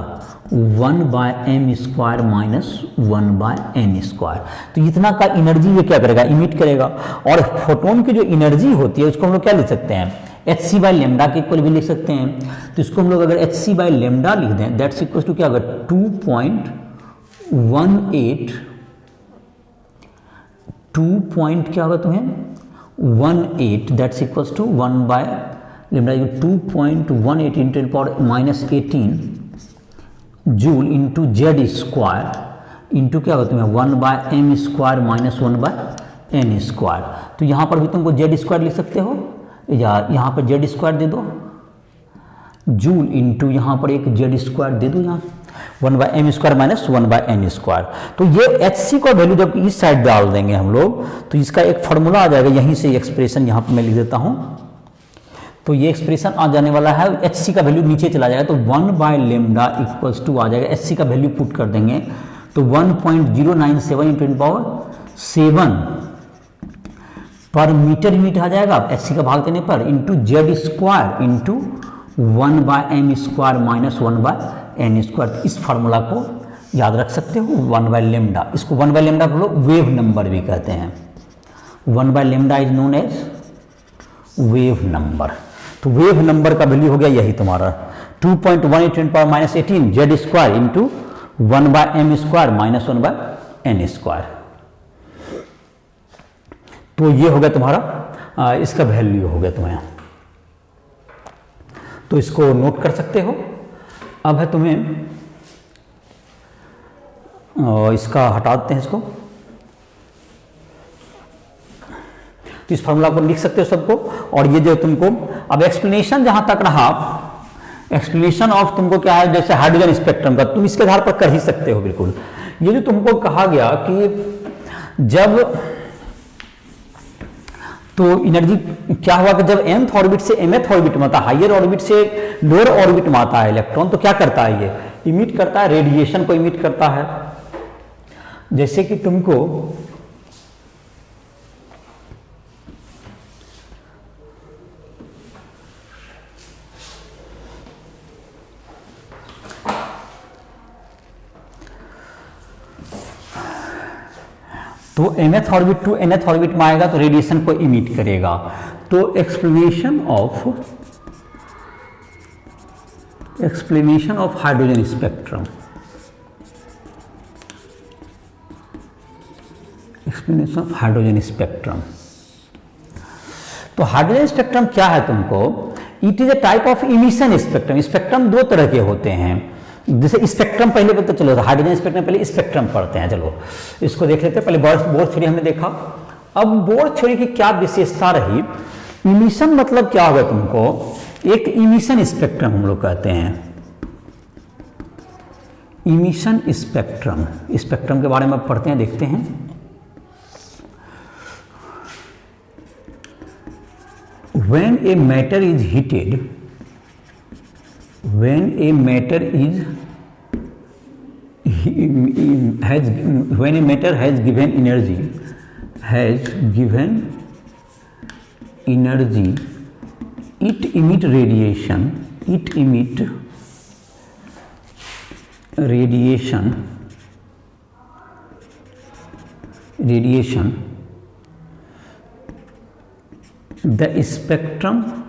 1/m² माइनस 1/n²। तो इतना का एनर्जी ये क्या करेगा, इमिट करेगा। और फोटोन की जो एनर्जी होती है उसको हम लोग क्या लिख सकते हैं, hc/λ के इक्वल भी लिख सकते हैं। तो इसको हम लोग अगर hc/λ लिख दें दैट्स इक्वल टू क्या होगा 2 क्या होगा तुम्हें 18 that's equals to 1/λ 2.18 into -18 joule into Z square into क्या होगा तुम्हें 1/m² माइनस 1/n²। तो यहाँ पर भी तुमको जेड स्क्वायर लिख सकते हो, या यहाँ पर जेड स्क्वायर दे दो, जूल इंटू यहाँ पर एक जेड स्क्वायर दे दो यहाँ। 1/m² minus 1/n²। तो ये HC का वैल्यू जब इस साइड डाल देंगे हम लोग तो इसका एक फॉर्मूला आ जाएगा, यहीं से एक्सप्रेशन यहाँ पर मैं लिख देता हूँ। तो ये एक्सप्रेशन आ जाने वाला है, HC का वैल्यू नीचे चला जाएगा तो 1/λ इक्वल्स टू आ जाएगा, HC का वैल्यू पुट कर देंगे तो 1.097 × 10⁷ पर मीटर यूनिट आ जाएगा HC का भाग देने पर, into Z² into 1/m² minus 1/n²। इस फार्मूला को याद रख सकते हो, 1/λ। इसको 1/λ को लोग वेव नंबर भी कहते हैं। 1/λ is known as wave number. तो वेव नंबर का वैल्यू हो गया यही तुम्हारा 2.18 × 10⁻18 Z² into 1/m² minus 1/n²। तो ये हो गया तुम्हारा इसका वैल्यू हो गया तुम्हें, तो इसको नोट कर सकते हो। अब है तुम्हें इसका हटा देते हैं इसको, तो इस फॉर्मूला को लिख सकते हो सबको। और ये जो तुमको अब एक्सप्लेनेशन जहां तक रहा, एक्सप्लेनेशन ऑफ तुमको क्या है, जैसे हाइड्रोजन स्पेक्ट्रम का तुम इसके आधार पर कर ही सकते हो बिल्कुल। ये जो तुमको कहा गया कि जब तो एनर्जी क्या हुआ कि जब nth ऑर्बिट से mth ऑर्बिट में आता, हायर ऑर्बिट से लोअर ऑर्बिट में आता है इलेक्ट्रॉन, तो क्या करता है, ये इमिट करता है, रेडिएशन को इमिट करता है। जैसे कि तुमको तो mth orbit to nth orbit में आएगा तो रेडिएशन को इमिट करेगा। तो explanation of hydrogen spectrum, explanation of hydrogen spectrum. तो हाइड्रोजन स्पेक्ट्रम क्या है तुमको, it is a type of emission spectrum. Spectrum दो तरह के होते हैं, जैसे स्पेक्ट्रम पहले पता, चलो हाइड्रोजन स्पेक्ट्रम पहले स्पेक्ट्रम पढ़ते हैं। चलो इसको देख लेते हैं। पहले बोर थ्योरी हमने देखा, अब बोर थ्योरी की क्या विशेषता रही। इमिशन मतलब क्या होगा तुमको, एक इमिशन स्पेक्ट्रम हम लोग कहते हैं, इमिशन स्पेक्ट्रम। स्पेक्ट्रम के बारे में पढ़ते हैं, देखते हैं। When a matter is heated, when a matter has given energy, it emit radiation, the spectrum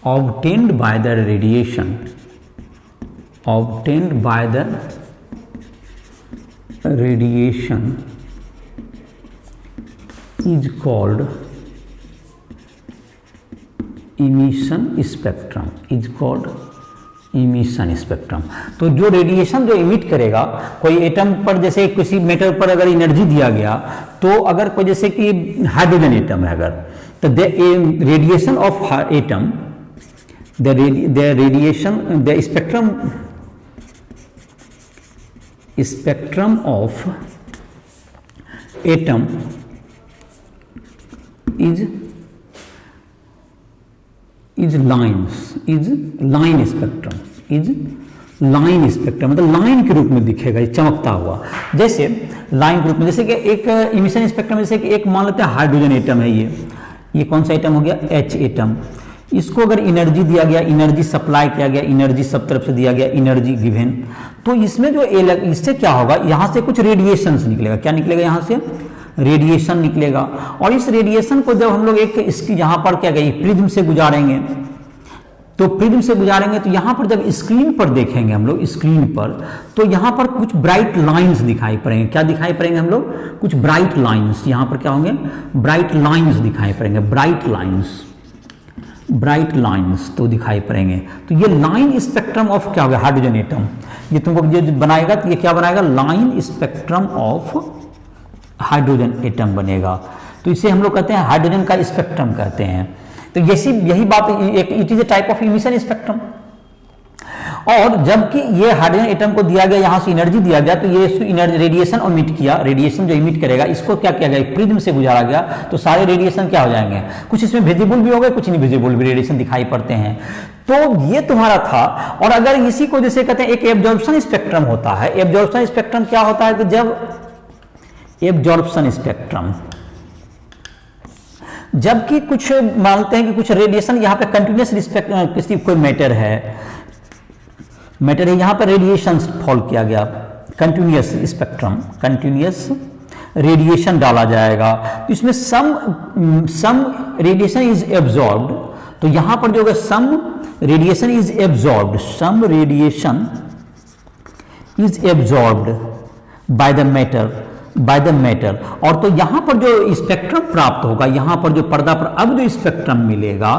obtained by the radiation is called emission spectrum, तो जो रेडिएशन जो इमिट करेगा, कोई एटम पर, जैसे किसी मेटल पर अगर एनर्जी दिया गया, तो अगर कोई जैसे कि हाइड्रोजन एटम है अगर, तो the radiation of atom, the spectrum of atom is line spectrum, मतलब लाइन के रूप में दिखेगा, ये चमकता हुआ। जैसे लाइन के रूप में, जैसे कि एक इमिशन स्पेक्ट्रम, जैसे कि एक मान लेते हैं हाइड्रोजन एटम है, ये कौन सा एटम हो गया, H एटम। इसको अगर एनर्जी दिया गया, एनर्जी सप्लाई किया गया, एनर्जी सब तरफ से दिया गया, एनर्जी गिवन, तो इसमें जो इससे क्या होगा, यहाँ से कुछ रेडिएशन निकलेगा। क्या निकलेगा, यहाँ से रेडिएशन निकलेगा। और इस रेडिएशन को जब हम लोग एक इसकी यहाँ पर क्या कहेंगे, प्रिज्म से गुजारेंगे, तो प्रिज्म से गुजारेंगे तो यहाँ पर जब स्क्रीन पर देखेंगे हम लोग, स्क्रीन पर, तो यहाँ पर कुछ ब्राइट लाइंस दिखाई पड़ेंगे। क्या दिखाई पड़ेंगे हम लोग, कुछ ब्राइट लाइंस। यहाँ पर क्या होंगे, ब्राइट लाइंस दिखाई पड़ेंगे, ब्राइट लाइंस तो दिखाई पड़ेंगे। तो ये लाइन स्पेक्ट्रम ऑफ क्या होगा, हाइड्रोजन एटम। ये तुमको ये बनाएगा तो ये क्या बनाएगा, line spectrum of hydrogen atom बनेगा। तो इसे हम लोग कहते हैं हाइड्रोजन का स्पेक्ट्रम कहते हैं। तो यही बात, it is a type of emission spectrum. और जबकि ये हाइड्रोजन एटम को दिया गया, यहां से एनर्जी दिया गया, तो ये एनर्जी रेडिएशन इमिट किया, रेडिएशन जो इमिट करेगा इसको क्या किया गया, प्रिज्म से गुजारा गया, तो सारे रेडिएशन क्या हो जाएंगे, कुछ इसमें विजिबल भी हो गए, कुछ नहीं विजिबल भी रेडिएशन दिखाई पड़ते हैं। तो ये तुम्हारा था। और अगर इसी को जैसे कहते हैं एक एब्जॉर्प्शन स्पेक्ट्रम होता है। एब्जॉर्प्शन स्पेक्ट्रम क्या होता है कि जब एब्जॉर्प्शन स्पेक्ट्रम, जबकि कुछ मानते हैं कि कुछ रेडिएशन यहाँ पे कंटिन्यूस रिस्पेक्ट, किसी कोई मैटर है यहाँ पर रेडिएशन फॉल किया गया, कंटिन्यूस स्पेक्ट्रम, कंटिन्यूस रेडिएशन डाला जाएगा, तो इसमें सम रेडिएशन इज एब्जॉर्ब्ड, तो यहां पर जो है some radiation is absorbed, some radiation is absorbed by the matter, और तो यहां पर जो स्पेक्ट्रम प्राप्त होगा, यहां पर जो पर्दा पर अब जो स्पेक्ट्रम मिलेगा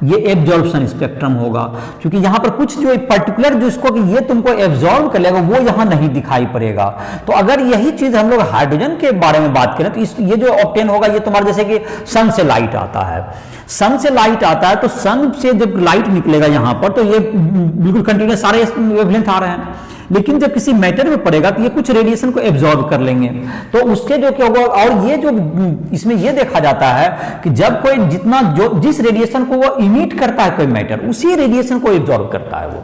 ये एब्जॉर्प्शन स्पेक्ट्रम होगा, क्योंकि यहां पर कुछ जो पर्टिकुलर जिसको कि ये तुमको एब्जॉर्ब कर लेगा वो यहां नहीं दिखाई पड़ेगा। तो अगर यही चीज हम लोग हाइड्रोजन के बारे में बात करें तो ये जो ऑब्टेन होगा ये तुम्हारा जैसे कि सन से लाइट आता है, सन से लाइट आता है, तो सन से जब लाइट निकलेगा यहां पर तो ये बिल्कुल कंटिन्यूस सारे वेवलेंथ आ रहे हैं, लेकिन जब किसी मैटर में पड़ेगा तो ये कुछ रेडिएशन को एब्जॉर्ब कर लेंगे, तो उसके जो क्या होगा। और ये जो इसमें ये देखा जाता है कि जब कोई जितना जो जिस रेडिएशन को वो इमिट करता है कोई मैटर, उसी रेडिएशन को एब्जॉर्ब करता है वो।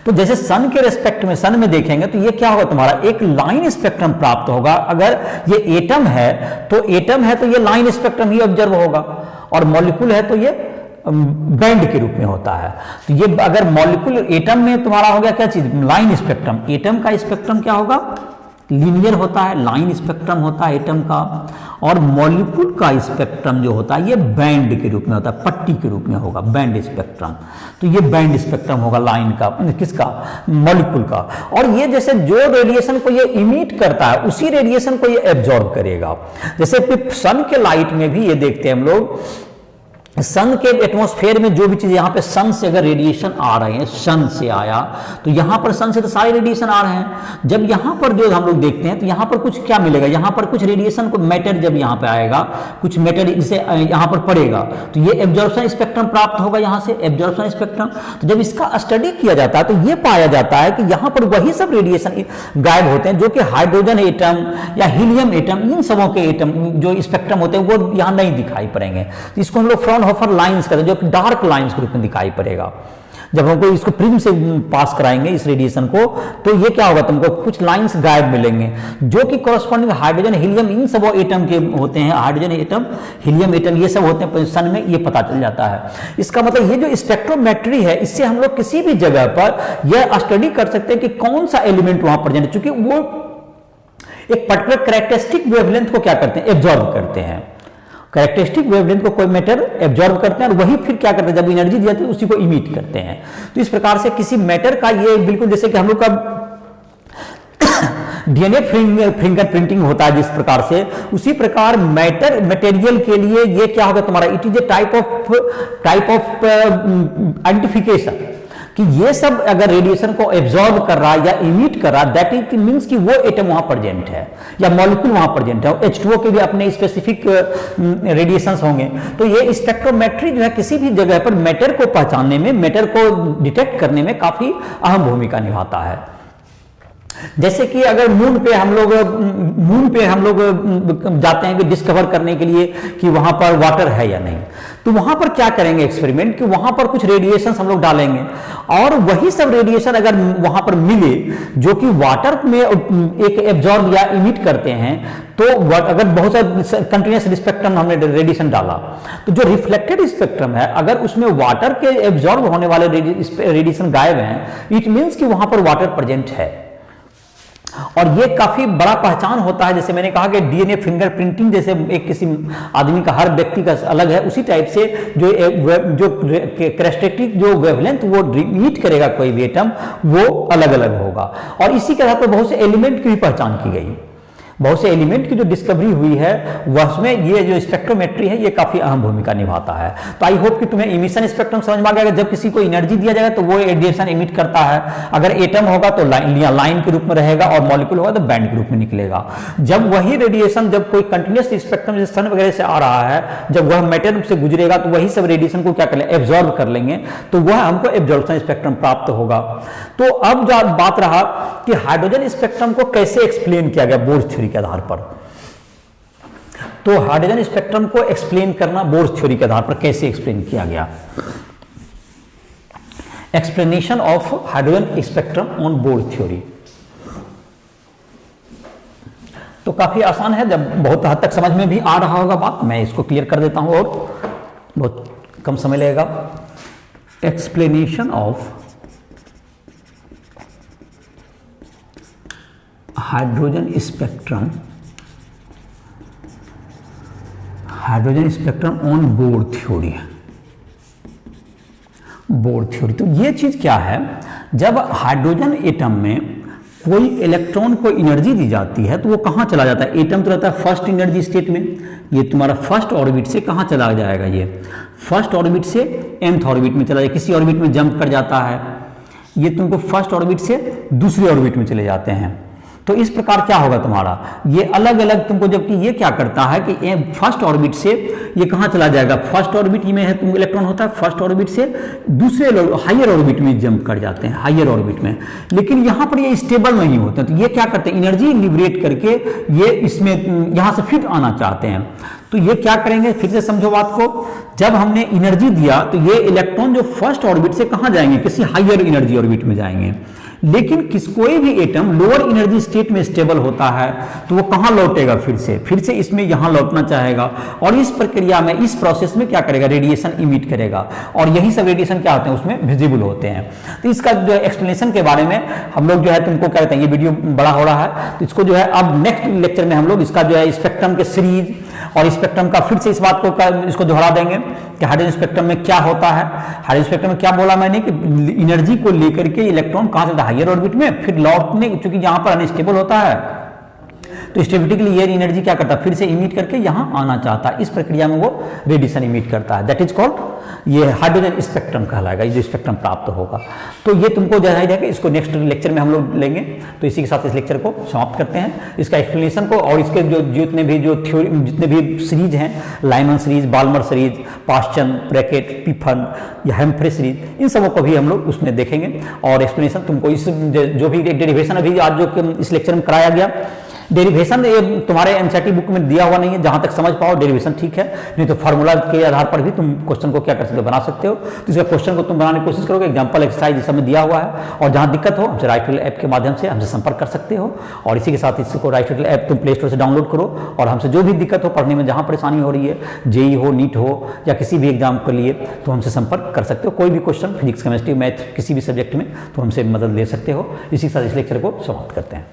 तो जैसे सन के रेस्पेक्ट में, सन में देखेंगे तो ये क्या होगा, तुम्हारा एक लाइन स्पेक्ट्रम प्राप्त होगा। अगर ये एटम है तो ये लाइन स्पेक्ट्रम ही ऑब्जर्व होगा, और मॉलिक्यूल है तो ये बैंड के रूप में होता है। तो ये अगर मॉलिक्यूल एटम में तुम्हारा हो गया क्या चीज, लाइन स्पेक्ट्रम, एटम का स्पेक्ट्रम क्या होगा, लीनियर होता है, लाइन स्पेक्ट्रम होता है एटम का, और मॉलिक्यूल का स्पेक्ट्रम जो होता है ये बैंड के रूप में होता है, पट्टी के रूप में होगा, बैंड स्पेक्ट्रम। तो ये बैंड स्पेक्ट्रम होगा लाइन का, किसका, मॉलिक्यूल का। और ये जैसे जो रेडिएशन को ये इमिट करता है उसी रेडिएशन को ये एब्जॉर्ब करेगा। जैसे सन के लाइट में भी ये देखते हैं हम लोग, सन के एटमॉस्फेयर में जो भी चीज, यहां पे सन से अगर रेडिएशन आ रहे हैं, सन से आया तो यहां पर सन से तो सारे रेडिएशन आ रहे हैं। जब यहां पर जो हम लोग देखते हैं तो यहां पर कुछ क्या मिलेगा, यहां पर कुछ रेडिएशन को मैटर जब यहां पे आएगा, कुछ मैटर इसे यहां पर पड़ेगा तो ये एब्जॉर्प्शन स्पेक्ट्रम प्राप्त होगा, यहां से एब्जॉर्प्शन स्पेक्ट्रम। तो जब इसका स्टडी किया जाता है तो ये पाया जाता है कि यहां पर वही सब रेडिएशन गायब होते हैं जो कि हाइड्रोजन एटम या हीलियम एटम, इन सबों के एटम जो स्पेक्ट्रम होते हैं वो यहां नहीं दिखाई पड़ेंगे। तो इसको हम लोग फ्रॉनहोफर लाइंस कहते हैं, जो कि डार्क लाइंस के रूप में दिखाई पड़ेगा। जब हमको इसको प्रिज्म से पास कराएंगे इस रेडिएशन को तो ये क्या होगा, तुमको कुछ लाइंस गायब मिलेंगे जो कि कॉरस्पॉन्डिंग हाइड्रोजन, हीलियम, इन सब एटम के होते हैं, हाइड्रोजन एटम, हीलियम एटम, ये सब होते हैं सन में, ये पता चल जाता है। इसका मतलब ये जो स्पेक्ट्रोमेट्री है इससे हम लोग किसी भी जगह पर यह स्टडी कर सकते हैं कि कौन सा एलिमेंट वहां प्रेजेंट है, चूंकि वो एक पर्टिकुलर कैरेक्टरिस्टिक वेवलेंथ को क्या करते हैं, एब्जॉर्ब करते हैं। कैरेक्टरिस्टिक वेवलेंथ को कोई मैटर एब्जॉर्ब करते हैं और वही फिर क्या करते हैं, जब एनर्जी दिया तो उसी को इमिट करते हैं। तो इस प्रकार से किसी मैटर का ये बिल्कुल जैसे कि हम लोग का डीएनए फिंगरप्रिंटिंग होता है जिस प्रकार से, उसी प्रकार मैटर मटेरियल के लिए ये क्या होगा तुम्हारा, it is a type of identification कि ये सब अगर रेडिएशन को एब्जॉर्ब कर रहा है या इमिट कर रहा है, दैट इट मींस कि वो एटम वहां प्रेजेंट है या मॉलिक्यूल वहां प्रेजेंट है। H2O के भी अपने स्पेसिफिक रेडिएशंस होंगे। तो ये स्पेक्ट्रोमेट्री जो है किसी भी जगह पर मैटर को पहचानने में, मैटर को डिटेक्ट करने में काफी अहम भूमिका निभाता है। जैसे कि अगर मून पे हम लोग जाते हैं कि डिस्कवर करने के लिए कि वहां पर वाटर है या नहीं, तो वहां पर क्या करेंगे एक्सपेरिमेंट कि वहां पर कुछ रेडिएशन हम लोग डालेंगे और वही सब रेडिएशन अगर वहां पर मिले जो कि वाटर में एक एब्जॉर्ब या इमिट करते हैं, तो अगर बहुत सारा कंटिन्यूस स्पेक्ट्रम हमने रेडिएशन डाला तो जो रिफ्लेक्टेड स्पेक्ट्रम है अगर उसमें वाटर के एब्जॉर्ब होने वाले रेडिएशन गायब हैं, इट मीन्स कि वहां पर वाटर प्रेजेंट है। और ये काफी बड़ा पहचान होता है। जैसे मैंने कहा कि डीएनए फिंगरप्रिंटिंग जैसे एक किसी आदमी का, हर व्यक्ति का अलग है, उसी टाइप से जो कैरेक्टरिस्टिक जो वेवलेंथ वो इमिट करेगा कोई भी एटम वो अलग अलग होगा। और इसी के आधार पर बहुत से एलिमेंट की भी पहचान की गई। बहुत से एलिमेंट की जो डिस्कवरी हुई है उसमें ये जो स्पेक्ट्रोमेट्री है ये काफी अहम भूमिका निभाता है। तो आई होप कि तुम्हें इमिशन स्पेक्ट्रम समझ में आ गया। जब किसी को एनर्जी दिया जाएगा तो वो रेडिएशन इमिट करता है। अगर एटम होगा तो लाइन के रूप में रहेगा और मॉलिक्यूल होगा तो बैंड के रूप में निकलेगा। जब वही रेडिएशन जब कोई कंटिन्यूस स्पेक्ट्रम जैसे सन वगैरह से आ रहा है, जब वह मेटल रूप से गुजरेगा तो वही सब रेडिएशन को क्या कर लेंगे, एब्जॉर्ब कर लेंगे, तो वह हमको एब्जॉर्प्शन स्पेक्ट्रम प्राप्त होगा। तो अब जो बात रहा कि हाइड्रोजन स्पेक्ट्रम को कैसे एक्सप्लेन किया गया बोर्स थ्योरी के आधार पर। तो हाइड्रोजन स्पेक्ट्रम को एक्सप्लेन करना बोर्स थ्योरी के आधार पर कैसे एक्सप्लेन किया गया। Explanation of hydrogen spectrum on bourse theory. तो काफी आसान है, जब बहुत हद तक समझ में भी आ रहा होगा बात, मैं इसको क्लियर कर देता हूं और बहुत कम समय लगेगा। Explanation of hydrogen spectrum on bore theory. Bore theory, तो ये चीज क्या है, जब हाइड्रोजन एटम में कोई इलेक्ट्रॉन को एनर्जी दी जाती है तो वो कहां चला जाता है। एटम तो रहता है फर्स्ट एनर्जी स्टेट में, ये तुम्हारा फर्स्ट ऑर्बिट से कहां चला जाएगा, ये फर्स्ट ऑर्बिट से nth ऑर्बिट में चला जाएगा, किसी ऑर्बिट में जंप कर जाता है। ये तुमको फर्स्ट ऑर्बिट से दूसरी ऑर्बिट में चले जाते हैं। तो इस प्रकार क्या होगा तुम्हारा, ये अलग अलग तुमको, जबकि ये क्या करता है कि फर्स्ट ऑर्बिट से ये कहां चला जाएगा, फर्स्ट ऑर्बिट में है तुम इलेक्ट्रॉन होता है, फर्स्ट ऑर्बिट से दूसरे हायर ऑर्बिट में जंप कर जाते हैं, हायर ऑर्बिट में। लेकिन यहां पर ये स्टेबल नहीं होते, तो ये क्या करते हैं, एनर्जी लिबरेट करके ये इसमें यहां से फिर आना चाहते हैं। तो ये क्या करेंगे, फिर से समझो बात को, जब हमने एनर्जी दिया तो ये इलेक्ट्रॉन जो फर्स्ट ऑर्बिट से कहां जाएंगे, किसी हायर एनर्जी ऑर्बिट में जाएंगे। लेकिन कोई भी एटम लोअर एनर्जी स्टेट में स्टेबल होता है तो वो कहां लौटेगा, फिर से इसमें यहां लौटना चाहेगा, और इस प्रक्रिया में, इस प्रोसेस में क्या करेगा, रेडिएशन इमिट करेगा, और यही सब रेडिएशन क्या होते हैं, उसमें विजिबल होते हैं। तो इसका जो एक्सप्लेनेशन के बारे में हम लोग जो है तुमको क्या कहते हैं, ये वीडियो बड़ा हो रहा है तो इसको जो है अब नेक्स्ट लेक्चर में हम लोग इसका जो है स्पेक्ट्रम के सीरीज और स्पेक्ट्रम का फिर से इस बात को इसको दोहरा देंगे कि हाइड्रोजन स्पेक्ट्रम में क्या होता है। हाइड्रोजन स्पेक्ट्रम में क्या बोला मैंने कि एनर्जी को लेकर के इलेक्ट्रॉन कहां से हायर ऑर्बिट में, फिर लौटने, क्योंकि यहां पर अनस्टेबल होता है तो स्टेबिलिटी के लिए ये एनर्जी क्या करता है, फिर से इमिट करके यहां आना चाहता है। इस प्रक्रिया में वो रेडिएशन इमिट करता है, दैट इज कॉल्ड ये हाइड्रोजन स्पेक्ट्रम कहलाएगा, ये जो स्पेक्ट्रम प्राप्त होगा। तो ये तुमको जाहिर है कि इसको नेक्स्ट लेक्चर में हम लोग लेंगे। तो इसी के साथ इस लेक्चर को समाप्त करते हैं, इसका एक्सप्लेनेशन को, और इसके जो जितने भी जो थ्योरी, जितने भी सीरीज हैं, Lyman series, Balmer series, Paschen, Brackett, Pfund या हेम्फ्रे सीरीज, इन सबों को भी हम लोग उसमें देखेंगे। और एक्सप्लेनेशन तुमको इस जो भी डेरिवेशन अभी आज जो इस लेक्चर में कराया गया, डेरिवेशन ये तुम्हारे एनसीईआरटी बुक में दिया हुआ नहीं है, जहां तक समझ पाओ डेरिवेशन ठीक है, नहीं तो फार्मूला के आधार पर भी तुम क्वेश्चन को क्या कर सकते हो, बना सकते हो। तो इसका क्वेश्चन को तुम बनाने की कोशिश करोगे, एग्जांपल एक्सरसाइज इस समय दिया हुआ है, और जहां दिक्कत हो हमसे राइट ऐप के माध्यम से हमसे संपर्क कर सकते हो। और इसी के साथ इसको राइट ऐप तुम प्ले स्टोर से डाउनलोड करो, और हमसे जो भी दिक्कत हो पढ़ने में, जहां परेशानी हो रही है, जेई हो, नीट हो या किसी भी एग्जाम के लिए, तो हमसे संपर्क कर सकते हो। कोई भी क्वेश्चन, फिजिक्स, केमिस्ट्री, मैथ, किसी भी सब्जेक्ट में, तो हमसे मदद ले सकते हो। इसी के साथ इस लेक्चर को समाप्त करते हैं।